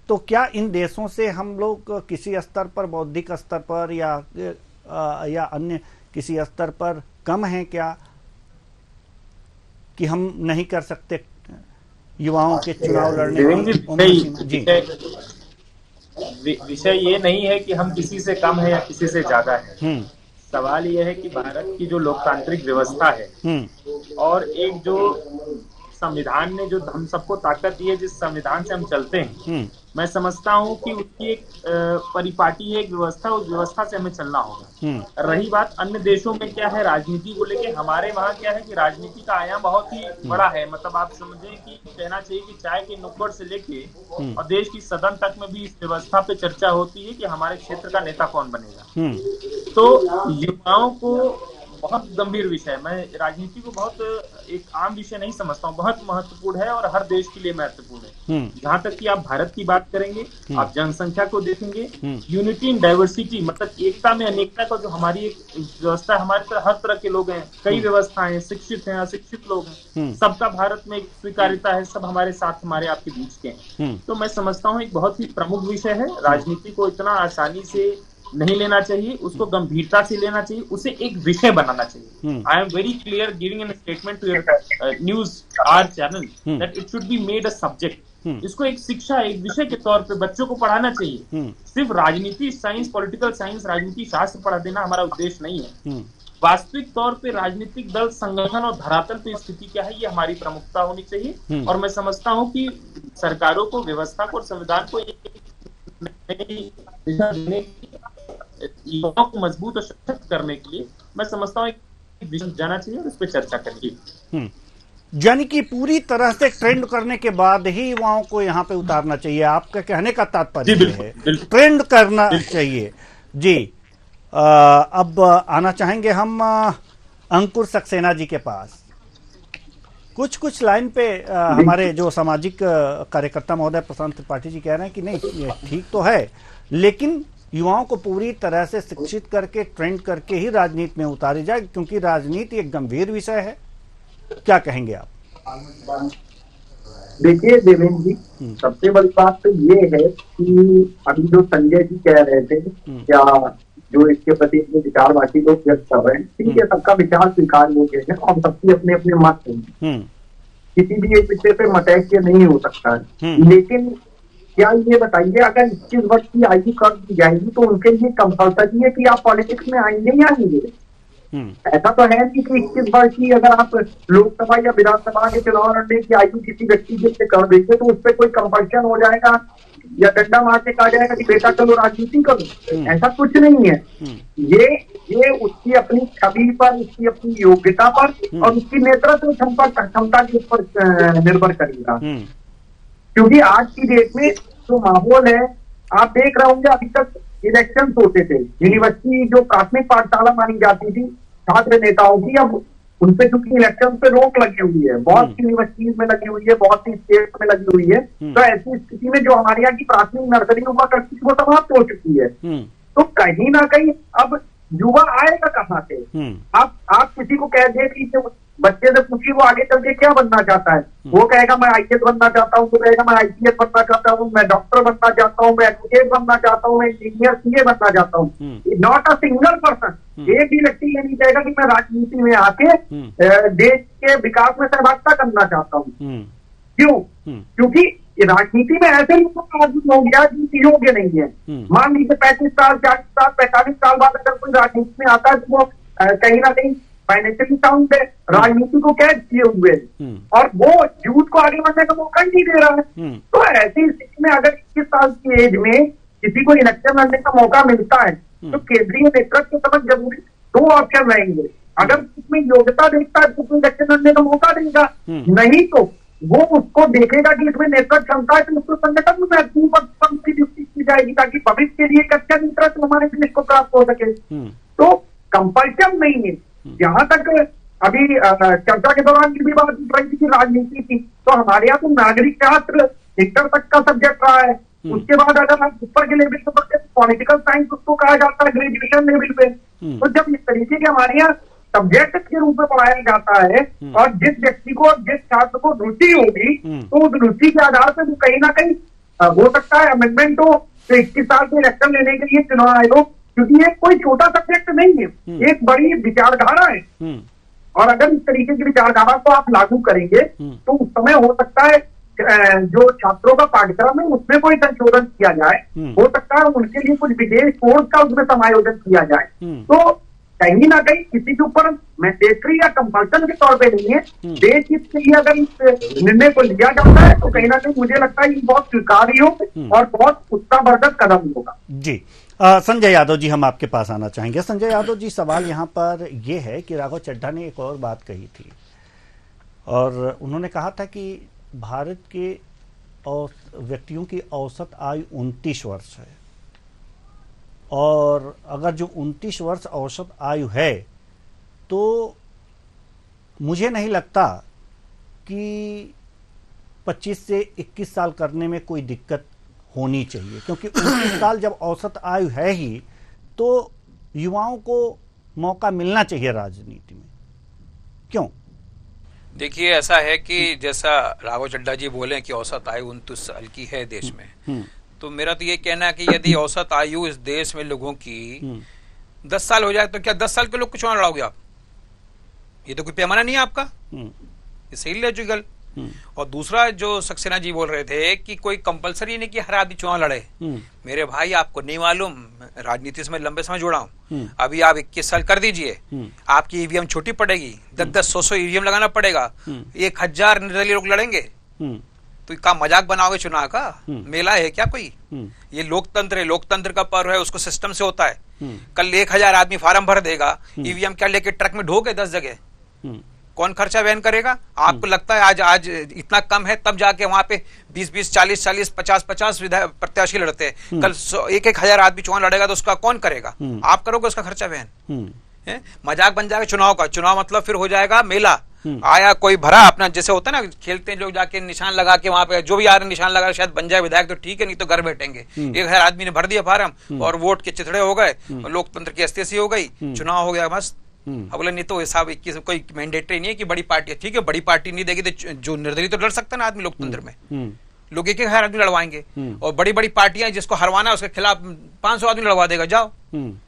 तो क्या इन देशों से हम लोग किसी स्तर पर, बौद्धिक स्तर पर या अन्य किसी स्तर पर कम हैं क्या, कि हम नहीं कर सकते युवाओं के चुनाव लड़ने की? विषय ये नहीं है कि हम किसी से कम है या किसी से ज्यादा है। सवाल यह है कि भारत की जो लोकतांत्रिक व्यवस्था है और एक जो संविधान ने जो हम सबको ताकत दी है, जिस संविधान से हम चलते हैं, मैं समझता हूं कि उसकी एक परिपाटी है, एक व्यवस्था, उस व्यवस्था से हमें चलना होगा। रही बात अन्य देशों में क्या है राजनीति को लेके, हमारे वहाँ क्या है कि राजनीति का आयाम बहुत ही बड़ा है। मतलब आप समझे कि कहना चाहिए कि चाय के नुक्कड़ से लेके और देश की सदन तक में भी इस व्यवस्था पे चर्चा होती है कि हमारे क्षेत्र का नेता कौन बनेगा। तो युवाओं को बहुत गंभीर विषय, मैं राजनीति को बहुत एक आम विषय नहीं समझता हूँ, बहुत महत्वपूर्ण है और हर देश के लिए महत्वपूर्ण है। जहां तक कि आप भारत की बात करेंगे, आप जनसंख्या को देखेंगे, यूनिटी इन डाइवर्सिटी, मतलब एकता में अनेकता का जो हमारी एक व्यवस्था, हमारे तरह हर तरह के लोग हैं, कई व्यवस्थाएं हैं, शिक्षित हैं, अशिक्षित लोग हैं, सबका भारत में एक स्वीकार्यता है, सब हमारे साथ, हमारे आपके बीच के हैं। तो मैं समझता हूँ एक बहुत ही प्रमुख विषय है। राजनीति को इतना आसानी से नहीं लेना चाहिए, उसको गंभीरता से लेना चाहिए, उसे एक विषय बनाना चाहिए। I am very clear giving an statement to your news hour channel that it should be made a subject. इसको एक शिक्षा, एक विषय के तौर पे बच्चों को पढ़ाना चाहिए। सिर्फ राजनीति साइंस, पॉलिटिकल साइंस, राजनीति शास्त्र पढ़ा देना हमारा उद्देश्य नहीं है। वास्तविक तौर पे राजनीतिक दल, संगठन और धरातल पे स्थिति क्या है, ये हमारी प्रमुखता होनी चाहिए। और मैं समझता हूँ कि सरकारों को, व्यवस्था को और संविधान को युवाओं को मजबूत और सशक्त करने के लिए मैं समझता हूँ जाना चाहिए और इस पर चर्चा करिए। यानी कि पूरी तरह से ट्रेंड करने के बाद ही युवाओं को यहाँ पे उतारना चाहिए, आपका कहने का तात्पर्य है ट्रेंड करना चाहिए। जी, अब आना चाहेंगे हम अंकुर सक्सेना जी के पास। कुछ लाइन पे हमारे जो सामाजिक कार्यकर्ता महोदय प्रशांत त्रिपाठी जी कह रहे हैं कि नहीं, ये ठीक तो है, लेकिन युवाओं को पूरी तरह से शिक्षित करके, ट्रेंड करके ही राजनीति में उतारी जाए, क्योंकि राजनीति एक गंभीर विषय है। क्या कहेंगे आप? देखिए देवेंद्र जी, सबसे बड़ी बात तो ये है कि अभी जो संजय जी कह रहे थे, या जो इसके प्रति अपने विचारवादी लोग व्यक्त कर रहे हैं, ठीक है, सबका विचार स्वीकार योग्य है और सबके अपने अपने मत हैं। किसी भी एक विषय पे मतैक्य नहीं हो सकता है। लेकिन क्या ये बताइए, अगर 21 वर्ष की आयु कर दी जाएगी तो उनके लिए कंपल्सरी है कि आप पॉलिटिक्स में आएंगे या नहीं? ऐसा तो है नहीं कि 21 वर्ष की अगर आप लोकसभा या विधानसभा के चुनाव लड़ने की आयु किसी व्यक्ति से कर देंगे तो उस पर कोई कंपल्शन हो जाएगा या डंडा मार के कहा जाएगा कि बेटा चलो राजनीति करो। ऐसा कुछ नहीं है। ये उसकी अपनी छवि पर, उसकी अपनी योग्यता पर और उसकी नेतृत्व क्षमता के ऊपर निर्भर करेगा। क्योंकि आज की डेट में जो माहौल है, आप देख रहे होंगे अभी तक इलेक्शन होते थे, यूनिवर्सिटी जो प्राथमिक पाठशाला मानी जाती थी छात्र नेताओं की, अब उनपे चूंकि इलेक्शन पे रोक लगी हुई है, बहुत सी यूनिवर्सिटीज में लगी हुई है, बहुत सी स्टेट में लगी हुई है। तो ऐसी स्थिति में जो हमारे यहाँ की प्राथमिक नर्सरी हुआ करती थी वो समाप्त हो चुकी है। तो कहीं ना कहीं अब युवा आएगा कहाँ से? आप किसी को कह दे कि बच्चे से पूछिए वो आगे चल के क्या बनना चाहता है, वो कहेगा मैं आईएएस बनना चाहता हूँ, वो कहेगा मैं आईपीएस बनना चाहता हूँ, मैं डॉक्टर बनना चाहता हूँ, मैं एडवोकेट बनना चाहता हूँ, मैं इंजीनियर सीए बनना चाहता हूँ। नॉट अ सिंगल पर्सन, एक भी व्यक्ति ये नहीं कहेगा कि मैं राजनीति में आके देश के विकास में सहभागिता करना चाहता हूँ। क्यों? क्योंकि राजनीति में ऐसे लोगों का आदमी हो गया जो योग्य नहीं है। मान लीजिए 35 साल 40 साल 45 साल बाद अगर कोई राजनीति में आता है तो वो कहीं ना कहीं फाइनेंशियली साउंड है, राजनीति को कैद किए हुए और वो यूथ को आगे बढ़ने का मौका नहीं दे रहा है। तो ऐसी स्थिति में अगर 21 साल की एज में किसी को इलेक्शन लड़ने का मौका मिलता है तो केंद्रीय नेतृत्व समझ जरूरी 2 ऑप्शन रहेंगे। अगर उसमें योग्यता देखता है तो उसको इलेक्शन लड़ने का मौका देगा, नहीं तो वो उसको देखेगा कि इसमें नेतृत्व क्षमता है तो उसको संगठन में महत्वपूर्ण पद की नियुक्ति की जाएगी ताकि भविष्य के लिए एक अच्छा नेतृत्व हमारे देश को प्राप्त हो सके। तो कंपल्शन नहीं है। जहां तक अभी चर्चा के दौरान ये भी बात उठ रही थी कि राजनीति की, तो हमारे यहाँ तो नागरिक शास्त्र इंटर तक का सब्जेक्ट रहा है। उसके बाद अगर आप ऊपर के लेवल पे पढ़ते हैं पॉलिटिकल साइंस उसको कहा जाता है ग्रेजुएशन लेवल पे। तो जब इस तरीके के हमारे यहाँ सब्जेक्ट के रूप में पढ़ाया जाता है और जिस व्यक्ति को जिस छात्र को रुचि होगी तो उस रुचि के आधार पर वो कहीं ना कहीं हो सकता है अमेंडमेंट हो तो 21 साल के इलेक्शन लेने के लिए चुनाव आयोग, क्योंकि ये कोई छोटा सब्जेक्ट नहीं है, एक बड़ी विचारधारा है। और अगर इस तरीके की विचारधारा को आप लागू करेंगे तो उस समय हो सकता है जो छात्रों का पाठ्यक्रम है उसमें कोई संशोधन किया जाए, हो सकता है उनके लिए कुछ विशेष कोर्स का उसमें समायोजन किया जाए। तो कहीं ना कहीं किसी के ऊपर मैंडेटरी या कंपल्सन के तौर पे नहीं है, देश हित के लिए अगर इस निर्णय को लिया जाता है तो कहीं ना कहीं मुझे लगता है ये बहुत स्वीकार्य हो और बहुत उत्साहवर्धक कदम होगा। जी संजय यादव जी, हम आपके पास आना चाहेंगे। संजय यादव जी, सवाल यहाँ पर यह है कि राघव चड्ढा ने एक और बात कही थी और उन्होंने कहा था कि भारत के व्यक्तियों की औसत आयु 29 वर्ष है और अगर जो 29 वर्ष औसत आयु है तो मुझे नहीं लगता कि 25 से 21 साल करने में कोई दिक्कत होनी चाहिए, क्योंकि 29 साल जब औसत आयु है ही तो युवाओं को मौका मिलना चाहिए राजनीति में। क्यों? देखिए, ऐसा है कि जैसा राघव चड्ढा जी बोले कि औसत आयु 29 साल की है देश में, तो मेरा तो ये कहना है कि यदि औसत आयु इस देश में लोगों की 10 साल हो जाए तो क्या 10 साल के लोग को चुनाव लड़ाओगे आप? ये तो कोई पैमाना नहीं है आपका, ये सही लॉजिकल। और दूसरा जो सक्सेना जी बोल रहे थे कि कोई कंपलसरी नहीं कि हर आदमी चुनाव लड़े। मेरे भाई, आपको नहीं मालूम, राजनीति से मैं लंबे समय जुड़ा हूं। अभी आप 21 साल कर दीजिए, आपकी ईवीएम छोटी पड़ेगी, 10-10, 100 ईवीएम लगाना पड़ेगा, 1000 निर्दलीय लोग लड़ेंगे। तो क्या मजाक बनाओगे चुनाव का? मेला है क्या कोई? ये लोकतंत्र है, लोकतंत्र का पर्व है, उसको सिस्टम से होता है। कल 1000 आदमी फार्म भर देगा, ईवीएम क्या लेके ट्रक में ढोके 10 जगह, कौन खर्चा वहन करेगा? आपको लगता है आज इतना कम है तब जाके वहां पे 20-20, 40-40, 50-50 प्रत्याशी लड़ते हैं। कल 1-1 आदमी चुनाव लड़ेगा तो उसका कौन करेगा? आप करोगे उसका खर्चा वहन? मजाक बन जाएगा चुनाव का। चुनाव मतलब फिर हो जाएगा मेला। आया कोई भरा अपना, जैसे होता है ना, खेलते हैं लोग जाके निशान लगा के वहां पे जो भी आ रहे निशान लगा, शायद बन जाए विधायक तो ठीक है, नहीं तो घर बैठेंगे। 1000 आदमी ने भर दिया फार्म और वोट के चिथड़े हो गए, लोकतंत्र की अस्थिति हो गई, चुनाव हो गया मस्त। अब बोले नहीं तो हिसाब 21 कोई मैंडेटरी नहीं है कि बड़ी पार्टी है, ठीक है, बड़ी पार्टी नहीं देगी तो जो निर्दलीय तो लड़ सकता है ना आदमी लोकतंत्र में। लोग 1-1 आदमी लड़वाएंगे और बड़ी बड़ी पार्टियां जिसको हरवाना है उसके खिलाफ 500 आदमी लड़वा देगा, जाओ,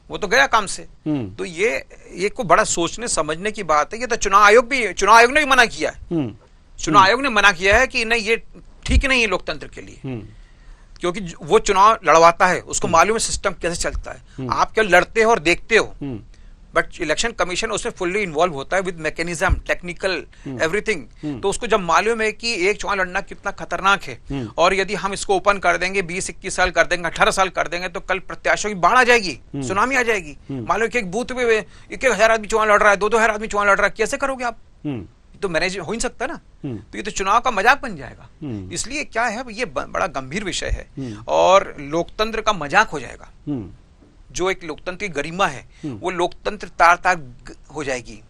वो तो गया काम से। तो ये को बड़ा सोचने समझने की बात है। ये तो चुनाव आयोग ने भी मना किया है। चुनाव आयोग ने मना किया है कि नहीं, ये ठीक नहीं है लोकतंत्र के लिए, क्योंकि वो चुनाव लड़वाता है, उसको मालूम है सिस्टम कैसे चलता है। आप क्या लड़ते हो और देखते हो, बट इलेक्शन कमीशन उसमें फुल्ली इन्वॉल्व होता है विद मैकेनिज्म, टेक्निकल, एवरीथिंग। तो उसको जब मालूम है कि एक चुनाव लड़ना कितना खतरनाक है, और यदि हम इसको ओपन कर देंगे, 20-21 साल कर देंगे, 18 साल कर देंगे, तो कल प्रत्याशियों की बाढ़ आ जाएगी, सुनामी आ जाएगी। मालूम कि एक बूथ में 1,000 आदमी चुनाव लड़ रहा है, 2,000 आदमी चुनाव लड़ रहा है, कैसे करोगे आप? तो मैनेज हो ही नहीं सकता ना। तो ये तो चुनाव का मजाक बन जाएगा। इसलिए क्या है, ये बड़ा गंभीर विषय है और लोकतंत्र का मजाक हो जाएगा। जो एक लोकतंत्र की गरिमा है वो लोकतंत्र तार हो जाएगी।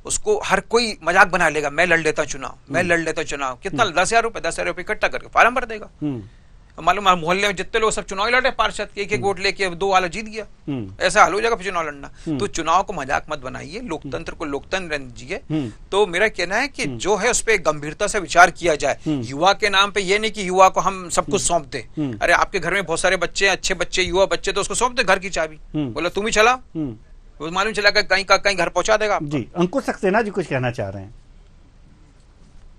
उसको हर कोई मजाक बना लेगा, मैं लड़ लेता चुनाव, मैं लड़ लेता चुनाव। कितना 10,000 रुपए इकट्ठा करके फार्म भर देगा। मालूम मोहल्ले में जितने लोग सब चुनाव लड़ रहे, पार्षद के एक वोट लेके 2 वाला जीत गया, ऐसा हाल हो जाएगा फिर चुनाव लड़ना। तो चुनाव को मजाक मत बनाइए, लोकतंत्र को लोकतंत्र दीजिए। तो मेरा कहना है कि जो है उस पर गंभीरता से विचार किया जाए। युवा के नाम पे ये नहीं कि युवा को हम सब कुछ सौंप दे। अरे आपके घर में बहुत सारे बच्चे, अच्छे बच्चे, युवा बच्चे, तो उसको सौंप दे घर की चाबी, बोला तुम ही चला, वो मालूम चला कहीं घर पहुंचा देगा। जी, अंकुश सक्सेना जी कुछ कहना चाह रहे हैं।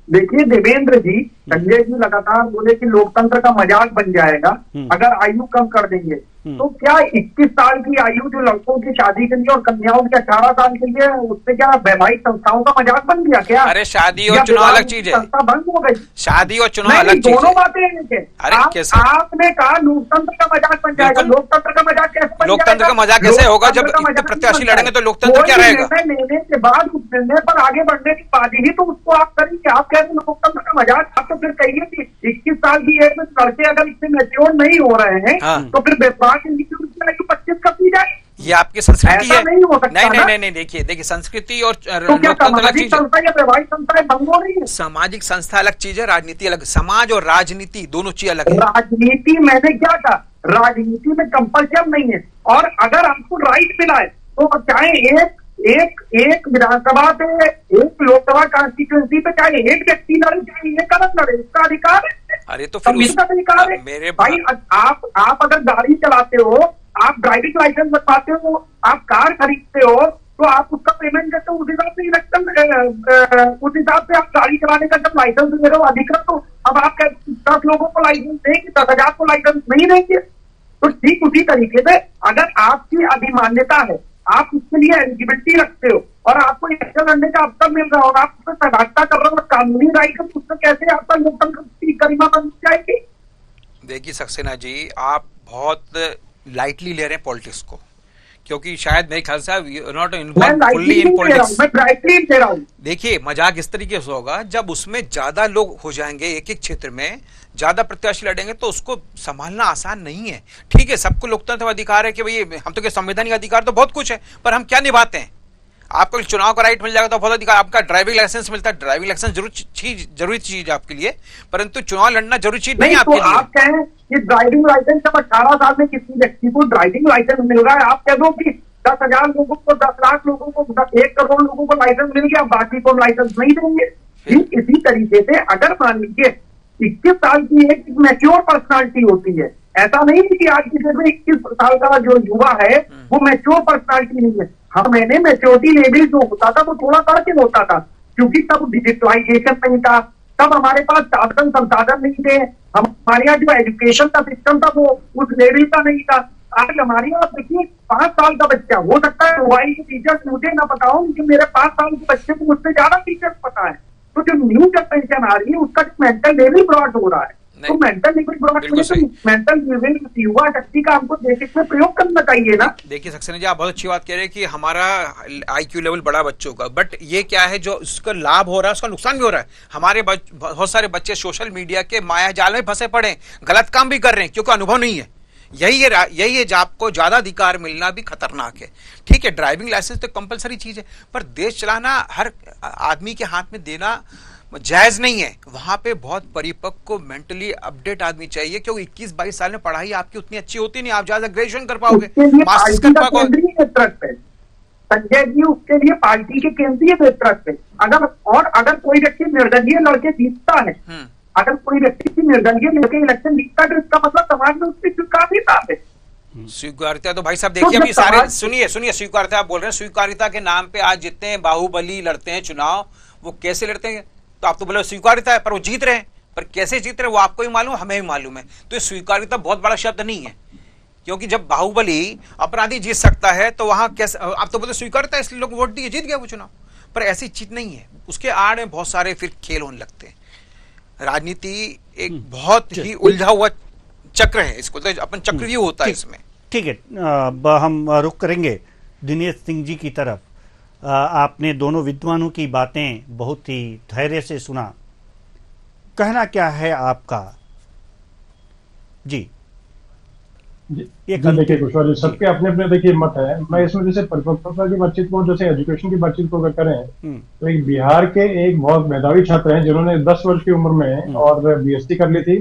देखिए देवेंद्र जी, संजय जी लगातार बोले कि लोकतंत्र का मजाक बन जाएगा अगर आयु कम कर देंगे। तो क्या 21 साल की आयु जो लड़कों की शादी के लिए और कन्याओं की 18 साल के लिए, उससे क्या वैवाहिक संस्थाओं का मजाक बन गया क्या? अरे शादी और चुनाव अलग चीज है, संस्था बंद हो गई। शादी और चुनाव अलग चीज है, दोनों बातें हैं। अरे कैसे आपने कहा लोकतंत्र का मजाक बन जाएगा, लोकतंत्र का मजाक कैसे बन जाएगा? लोकतंत्र का मजाक कैसे होगा जब प्रत्याशी लड़ेंगे तो लोकतंत्र क्या रहेगा? लेने के बाद उस निर्णय पर आगे बढ़ने के बाद ही तो उसको आप करेंगे। आप कहते हैं लोकतंत्र का मजाक, आप तो फिर कहिए कि 21 साल की एज में लड़के अगर इससे मैच्योर नहीं हो रहे हैं तो फिर विभाग के नीचे 25 कर दी जाए। ये आपकी संस्कृति है। नहीं हो सकता। नहीं, देखिए संस्कृति और तो क्या सामाजिक संस्था या वैवाहिक संस्थाएं भंग हो रही है? सामाजिक संस्था अलग चीज है, राजनीति अलग। समाज और राजनीति दोनों चीज अलग है। राजनीति मैंने क्या कहा, राजनीति में कंपल्शन नहीं है, और अगर आपको राइट मिला है तो चाहे एक विधानसभा से, एक लोकसभा कॉन्स्टिट्यूंसी पे चाहे एक व्यक्ति लड़े, चाहे एक अलग लड़े, उसका अधिकार है। अरे तो फिर उसका अधिकार है मेरे भाई। आप अगर गाड़ी चलाते हो, आप ड्राइविंग लाइसेंस बनवाते हो, आप कार खरीदते हो, तो आप उसका पेमेंट करते हो, उस हिसाब से इलेक्शन, उस हिसाब से आप गाड़ी चलाने का जब लाइसेंस दे रहे हो अधिकृत, तो अब आप 10 लोगों को लाइसेंस देंगे, 10,000 को लाइसेंस नहीं देंगे। तो ठीक उसी तरीके से अगर आपकी अधिमान्यता है, आप उसके लिए एलिजिबिलिटी रखते हो और आपको इलेक्शन लड़ने का अवसर मिल रहा होगा, आप उसमें सदाकता कर रहे हो, कानूनी राइट है, तो उसमें कैसे आपका लोकतंत्र की गरिमा बन जाएगी? देखिए सक्सेना जी, आप बहुत लाइटली ले रहे हैं पॉलिटिक्स को, क्योंकि शायद मेरे ख्याल से not involve fully in politics. मैं ब्राइटली दे रहा हूं। देखिए मजाक इस तरीके से होगा जब उसमें ज्यादा लोग हो जाएंगे, एक क्षेत्र में ज्यादा प्रत्याशी लड़ेंगे, तो उसको संभालना आसान नहीं है। ठीक है, सबको लोकतंत्र में अधिकार है कि भाई हम तो, संवैधानिक अधिकार तो बहुत कुछ है, पर हम क्या निभाते हैं? आपको चुनाव का राइट मिल जाएगा तो बहुत अधिकार, आपका ड्राइविंग लाइसेंस मिलता है, ड्राइविंग लाइसेंस जरूरी चीज है आपके लिए, परंतु चुनाव लड़ना जरूरी चीज नहीं है आपके लिए। आप कहें कि ड्राइविंग लाइसेंस जब 18 साल में किसी व्यक्ति को ड्राइविंग लाइसेंस मिल रहा है, आप कह दो कि 10,000 लोगों को, 10 लाख लोगों को, 1 करोड़ लोगों को लाइसेंस मिल गया, बाकी को लाइसेंस नहीं देंगे। इसी तरीके से अगर मान लीजिए 21 साल की एक मैच्योर पर्सनालिटी होती है, ऐसा नहीं कि आज की डेट में 21 साल का जो युवा है वो मैच्योर पर्सनालिटी नहीं है। हाँ, मैंने मैच्योरिटी लेवल जो होता था वो थोड़ा करके होता था, क्योंकि तब डिजिटलाइजेशन नहीं था, तब हमारे पास साधन संसाधन नहीं थे, हमारे यहाँ जो एजुकेशन का सिस्टम था वो उस लेवल का नहीं था। आज हमारे यहाँ देखिए 5 साल का बच्चा हो सकता है मोबाइल के फीचर्स मुझे ना पता हो, लेकिन मेरे 5 साल के बच्चे को उससे ज्यादा फीचर्स पता है। तो जो न्यू जनरेशन आ रही है उसका मेंटल लेवल ब्रॉड हो रहा है, तो मेंटल लेवल ब्रॉड होने तो मेंटल लेवल युवा शक्ति का हमको देश में प्रयोग करना चाहिए ना। देखिए सक्सेना जी, आप बहुत अच्छी बात कह रहे हैं कि हमारा आईक्यू लेवल बड़ा बच्चों का, बट ये क्या है जो उसका लाभ हो रहा है उसका नुकसान भी हो रहा है। हमारे बहुत सारे बच्चे सोशल मीडिया के माया जाल में फंसे पड़े, गलत काम भी कर रहे हैं क्योंकि अनुभव नहीं है। यही है जो आपको ज्यादा अधिकार मिलना भी खतरनाक है। ठीक है, ड्राइविंग लाइसेंस तो कंपलसरी चीज है, पर देश चलाना हर आदमी के हाथ में देना जायज नहीं है। वहां पे बहुत परिपक्व मेंटली अपडेट आदमी चाहिए, क्योंकि 21-22 साल में पढ़ाई आपकी उतनी अच्छी होती नहीं, आप ज्यादा ग्रेजुएशन कर पाओगे, मास्टर्स कर पाओगे। संजय जी, उसके लिए पार्टी के केंद्रीय नेतृत्व पे अगर कोई व्यक्ति निर्दलीय लड़के जीतता है, अगर कोई व्यक्ति निर्दलीय लड़के इलेक्शन जीतता है तो इसका मतलब समाज में उसकी स्वीकार्यता है। स्वीकार्यता तो भाई साहब देखिए अभी सारे सुनिए स्वीकार्यता आप बोल रहे हैं, स्वीकार्यता के नाम पे आज जितने बाहुबली लड़ते हैं चुनाव, वो कैसे लड़ते हैं? तो आप तो बोले स्वीकार्यता है, पर वो जीत रहे हैं, पर कैसे जीत रहे हैं वो आपको ही मालूम, हमें भी मालूम है। तो स्वीकार्यता बहुत बड़ा शब्द नहीं है। क्योंकि जब बाहुबली अपराधी जीत सकता है तो वहां कैसे, आप तो बोलते स्वीकारता है इसलिए लोग वोट दिए, जीत गया वो चुनाव, पर ऐसी चीज नहीं है। उसके आड़ में बहुत सारे फिर खेल होने लगते हैं। राजनीति एक बहुत ही उलझा हुआ चक्र है, इसको तो अपन चक्रव्यूह होता है इसमें। ठीक है, अब हम रुख करेंगे दिनेश सिंह जी की तरफ। आपने दोनों विद्वानों की बातें बहुत ही धैर्य से सुना, कहना क्या है आपका? जी देखिए कुशवाहा जी, सबके अपने अपने देखिए मत है। मैं इसमें जैसे परिपक्वता की बातचीत को, जैसे एजुकेशन की बातचीत को करें तो एक बिहार के एक बहुत मेधावी छात्र हैं जिन्होंने 10 वर्ष की उम्र में और बीएससी कर ली थी,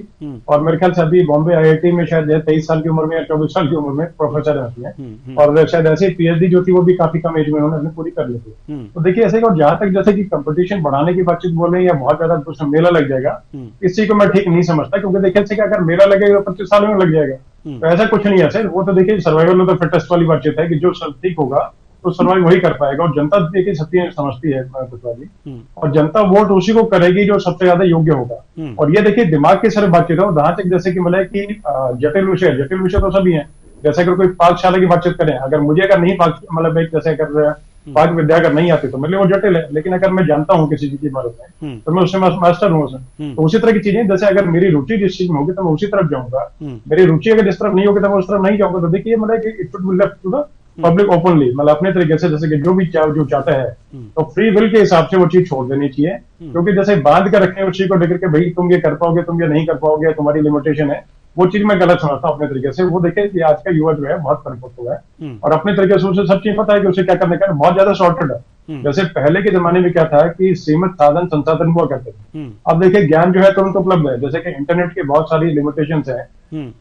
और मेरे ख्याल से अभी बॉम्बे आईआईटी में शायद 23 साल की उम्र में या 24 साल की उम्र में प्रोफेसर रहती है, और शायद ऐसे पीएचडी जो थी वो भी काफी कम एज में उन्होंने अपनी पूरी कर ली थी। तो देखिए ऐसे, और जहां तक जैसे कि कंपटीशन बढ़ाने की बातचीत बोले या बहुत ज्यादा कुछ मेला लग जाएगा, इस चीज को मैं ठीक नहीं समझता, क्योंकि देखिए अगर मेला लगेगा 25 साल में लग जाएगा, तो ऐसा कुछ नहीं है सर। वो तो देखिए सर्वाइवल में तो फिटेस्ट वाली बातचीत है कि जो सब ठीक होगा तो सर्वाइव वही कर पाएगा, और जनता देखिए सत्य समझती है जी, और जनता वोट उसी को करेगी जो सबसे ज्यादा योग्य होगा। और ये देखिए दिमाग की सर बातचीत है, जहां तक जैसे कि मतलब कि जटिल विषय तो सभी है। जैसे अगर कोई पाकशाला की बातचीत करें, अगर मुझे अगर नहीं मतलब जैसे अगर पाक विद्या अगर नहीं आती तो मेरे लिए वो जटिल है, लेकिन अगर मैं जानता हूँ किसी चीज के बारे में तो मैं उससे मास्टर हूँ उसमें। तो उसी तरह की चीजें, जैसे अगर मेरी रुचि जिस चीज में होगी तो मैं उसी तरफ जाऊंगा, मेरी रुचि अगर इस तरफ नहीं होगी तो मैं उस तरफ नहीं जाऊंगा। तो देखिए मतलब it should be left to the public openly, मतलब अपने तरीके से, जैसे कि जो भी जो चाहता है तो फ्री विल के हिसाब से वो चीज छोड़ देनी चाहिए। क्योंकि जैसे बांध कर रखे उस चीज को लेकर के भाई तुम ये कर पाओगे, तुम ये नहीं कर पाओगे, तुम्हारी लिमिटेशन है, वो चीज मैं गलत समझता हूँ अपने तरीके से। वो देखिए कि आज का युवा जो है बहुत परिपक्व हुआ है और अपने तरीके से उसे सब चीज पता है कि उसे क्या करने का, बहुत ज्यादा शॉर्टकट है। जैसे पहले के जमाने में क्या था कि सीमित साधन संसाधन हुआ करते थे, अब देखिए ज्ञान जो है तुरंत उपलब्ध है। जैसे कि इंटरनेट की बहुत सारी लिमिटेशंस हैं,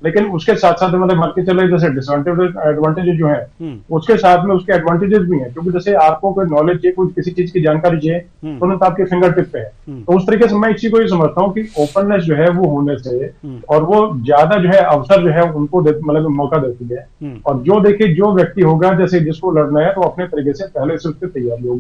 लेकिन उसके साथ साथ मतलब मान के चले जैसे डिसएडवांटेज एडवांटेजेस जो है उसके साथ में उसके एडवांटेजेस भी हैं। क्योंकि जैसे आपको कोई नॉलेज चाहिए, कोई किसी चीज की जानकारी चाहिए, तुरंत आपके फिंगर टिप पे है। तो उस तरीके से मैं इस चीज को ये समझता हूँ कि ओपननेस जो है वो होने से, और वो ज्यादा जो है अवसर जो है उनको मतलब मौका देती है। और जो देखिए जो व्यक्ति होगा, जैसे जिसको लड़ना है तो अपने तरीके से पहले से उसकी तैयारी होगी,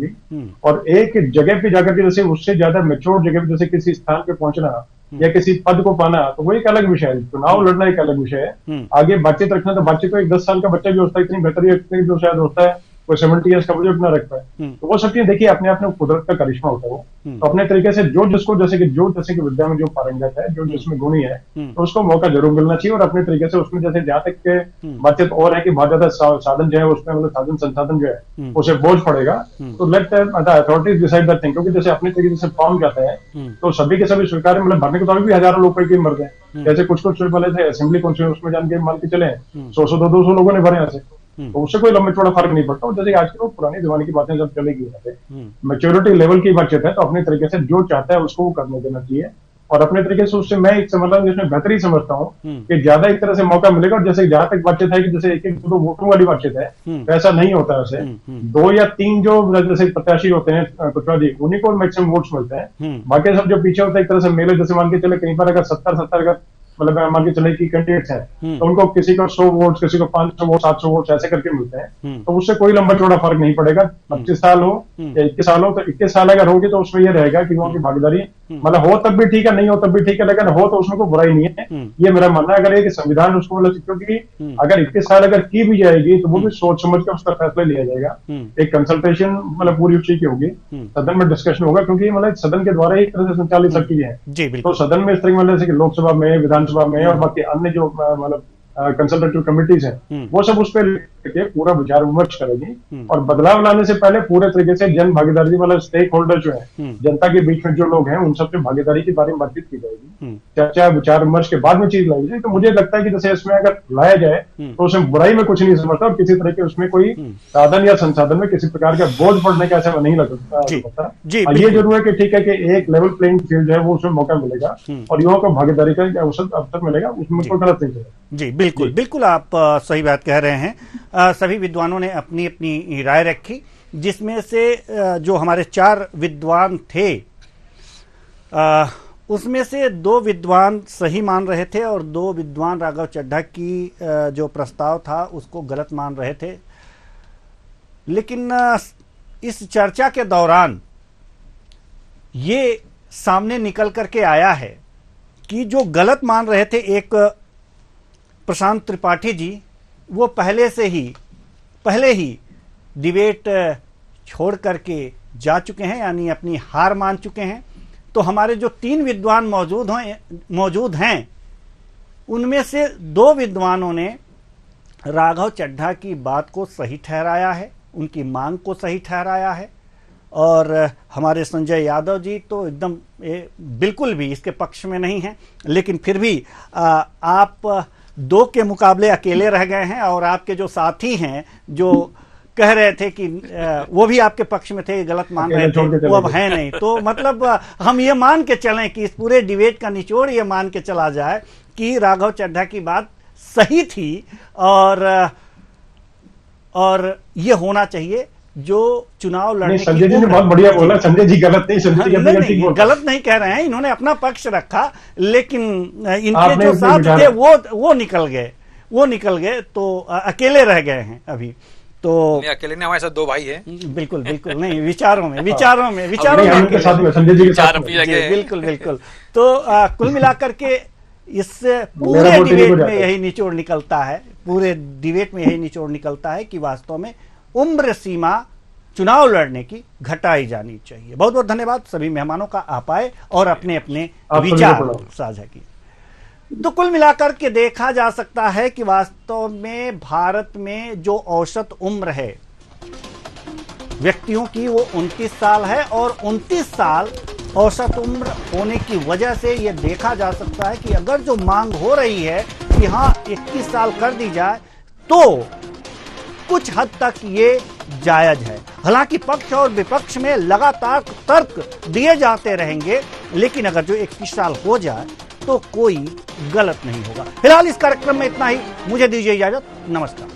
और एक जगह पे जाकर के जैसे उससे ज्यादा मेच्योर जगह पे जैसे किसी स्थान पे पहुंचना या किसी पद को पाना, तो वो एक अलग विषय है। चुनाव लड़ना एक अलग विषय है। आगे बातचीत रखना, तो बातचीत तो एक 10 साल का बच्चा भी होता है, इतनी बेहतरीन जो शायद होता है कोई 70 ईयर्स का बुजुर्ग ना रखता है। तो वो सब चीजें देखिए अपने आप में कुदरत का करिश्मा होता है वो। तो अपने तरीके से जो जिसको जैसे कि विद्या में जो पारंगत है, जो जिसमें गुणी है, तो उसको मौका जरूर मिलना चाहिए। और अपने तरीके से उसमें जैसे जहां तक के बातचीत और है कि बहुत ज्यादा साधन जो है उसमें मतलब साधन संसाधन जो है उसे बोझ पड़ेगा, तो let the authorities decide that thing. क्योंकि जैसे अपने तरीके से फॉर्म जाता है तो सभी के सभी स्वीकार मतलब भरने के तो भी हजारों लोग कोई मरते हैं। जैसे कुछ वाले थे असेंबली कॉन्स्टिट्यूशन उसमें जान के मान के चले 100-200 लोगों ने भरे ऐसे, तो उससे कोई लंबे चौड़ा फर्क नहीं पड़ता। जैसे आजकल वो पुरानी जमाने की बातें जब चलेगी, मैच्योरिटी लेवल की बातचीत है, तो अपने तरीके से जो चाहता है उसको वो करने देना चाहिए। और अपने तरीके से उससे मैं एक मतलब जिसमें बेहतरी समझता हूँ कि ज्यादा एक तरह से मौका मिलेगा। और जैसे जहां तक बातचीत है कि जैसे एक दो वोटों वाली बातचीत है, तो ऐसा नहीं होता है। वैसे 2 या 3 जो जैसे प्रत्याशी होते हैं कुशवाहा जी, उन्हीं को मैक्सिमम वोट्स मिलते हैं। बाकी सब जो पीछे होता है एक तरह से मेले, जैसे मान के चले कहीं पर अगर 70 अगर मतलब मान के चले कि कैंडिडेट्स हैं, तो उनको किसी को 100 वोट, किसी को 500 वोट, 700 वोट ऐसे करके मिलते हैं। तो उससे कोई लंबा चौड़ा फर्क नहीं पड़ेगा। 25 साल हो या 21 साल हो, तो 21 साल अगर होगी तो उसमें यह रहेगा कि वहां की भागीदारी मतलब हो तब भी ठीक है, नहीं हो तब भी ठीक है, लेकिन हो तो उसमें कोई बुराई नहीं है। ये मेरा मानना है। अगर एक संविधान उसको मतलब, क्योंकि अगर 21 साल अगर की भी जाएगी तो वो भी सोच समझ कर उसका फैसला लिया जाएगा। एक कंसल्टेशन मतलब पूरी उसी की होगी, सदन में डिस्कशन होगा, क्योंकि मतलब सदन के द्वारा एक तरह से संचालित सब चीजें हैं। तो सदन में इस तरह मतलब जैसे कि लोकसभा में, विधानसभा में और बाकी अन्य जो मतलब कंसल्टेटिव कमिटीज हैं, वो सब उस पर पूरा विचार विमर्श करेगी। और बदलाव लाने से पहले पूरे तरीके से जन भागीदारी मतलब स्टेक होल्डर जो है, जनता के बीच में जो लोग हैं, उन सबसे भागीदारी के बारे में बातचीत की जाएगी, चर्चा विचार विमर्श के बाद में चीज लाई जाए। तो मुझे लगता है कि जैसे इसमें अगर लाया जाए तो उसमें बुराई में कुछ नहीं समझता, और किसी तरह के उसमें कोई साधन या संसाधन में किसी प्रकार का बोझ पड़ने का ऐसा नहीं लगता। ये जरूर है कि ठीक है कि एक लेवल प्लेइंग फील्ड है, वो उसमें मौका मिलेगा और युवाओं को भागीदारी का अवसर मिलेगा, उसमें कोई गलत नहीं चलेगा। जी बिल्कुल बिल्कुल, आप सही बात कह रहे हैं। सभी विद्वानों ने अपनी अपनी राय रखी, जिसमें से जो हमारे 4 विद्वान थे उसमें से 2 विद्वान सही मान रहे थे और 2 विद्वान राघव चड्ढा की जो प्रस्ताव था उसको गलत मान रहे थे। लेकिन इस चर्चा के दौरान ये सामने निकल करके आया है कि जो गलत मान रहे थे, एक प्रशांत त्रिपाठी जी वो पहले ही डिबेट छोड़ करके जा चुके हैं, यानी अपनी हार मान चुके हैं। तो हमारे जो 3 विद्वान मौजूद हैं उनमें से 2 विद्वानों ने राघव चड्ढा की बात को सही ठहराया है, उनकी मांग को सही ठहराया है, और हमारे संजय यादव जी तो एकदम बिल्कुल भी इसके पक्ष में नहीं हैं। लेकिन फिर भी आप 2 के मुकाबले अकेले रह गए हैं, और आपके जो साथी हैं जो कह रहे थे कि वो भी आपके पक्ष में थे, गलत मान रहे थे, वो अब है नहीं। तो मतलब हम ये मान के चलें कि इस पूरे डिबेट का निचोड़ ये मान के चला जाए कि राघव चड्ढा की बात सही थी, और ये होना चाहिए जो चुनाव लड़ने की संजय जी ने बहुत बढ़िया बोला। संजय जी गलत नहीं, संजय जी नहीं, गलत नहीं कह रहे हैं, इन्होंने अपना पक्ष रखा, लेकिन इनके जो साथ थे वो निकल गए, तो अकेले रह गए हैं अभी। तो अकेले नहीं, हमारे साथ 2 भाई हैं। बिल्कुल नहीं, विचारों में संजय जी के साथ बिल्कुल। तो कुल मिलाकर के इस पूरे डिबेट में यही निचोड़ निकलता है कि वास्तव में उम्र सीमा चुनाव लड़ने की घटाई जानी चाहिए। बहुत बहुत धन्यवाद सभी मेहमानों का, आप आए और अपने अपने विचार साझा किए। तो कुल मिलाकर के देखा जा सकता है कि वास्तव में भारत में जो औसत उम्र है व्यक्तियों की वो 29 साल है, और 29 साल औसत उम्र होने की वजह से ये देखा जा सकता है कि अगर जो मांग हो रही है कि हाँ 21 साल कर दी जाए तो कुछ हद तक ये जायज है। हालांकि पक्ष और विपक्ष में लगातार तर्क दिए जाते रहेंगे, लेकिन अगर जो 21 साल हो जाए तो कोई गलत नहीं होगा। फिलहाल इस कार्यक्रम में इतना ही, मुझे दीजिए इजाजत, नमस्कार।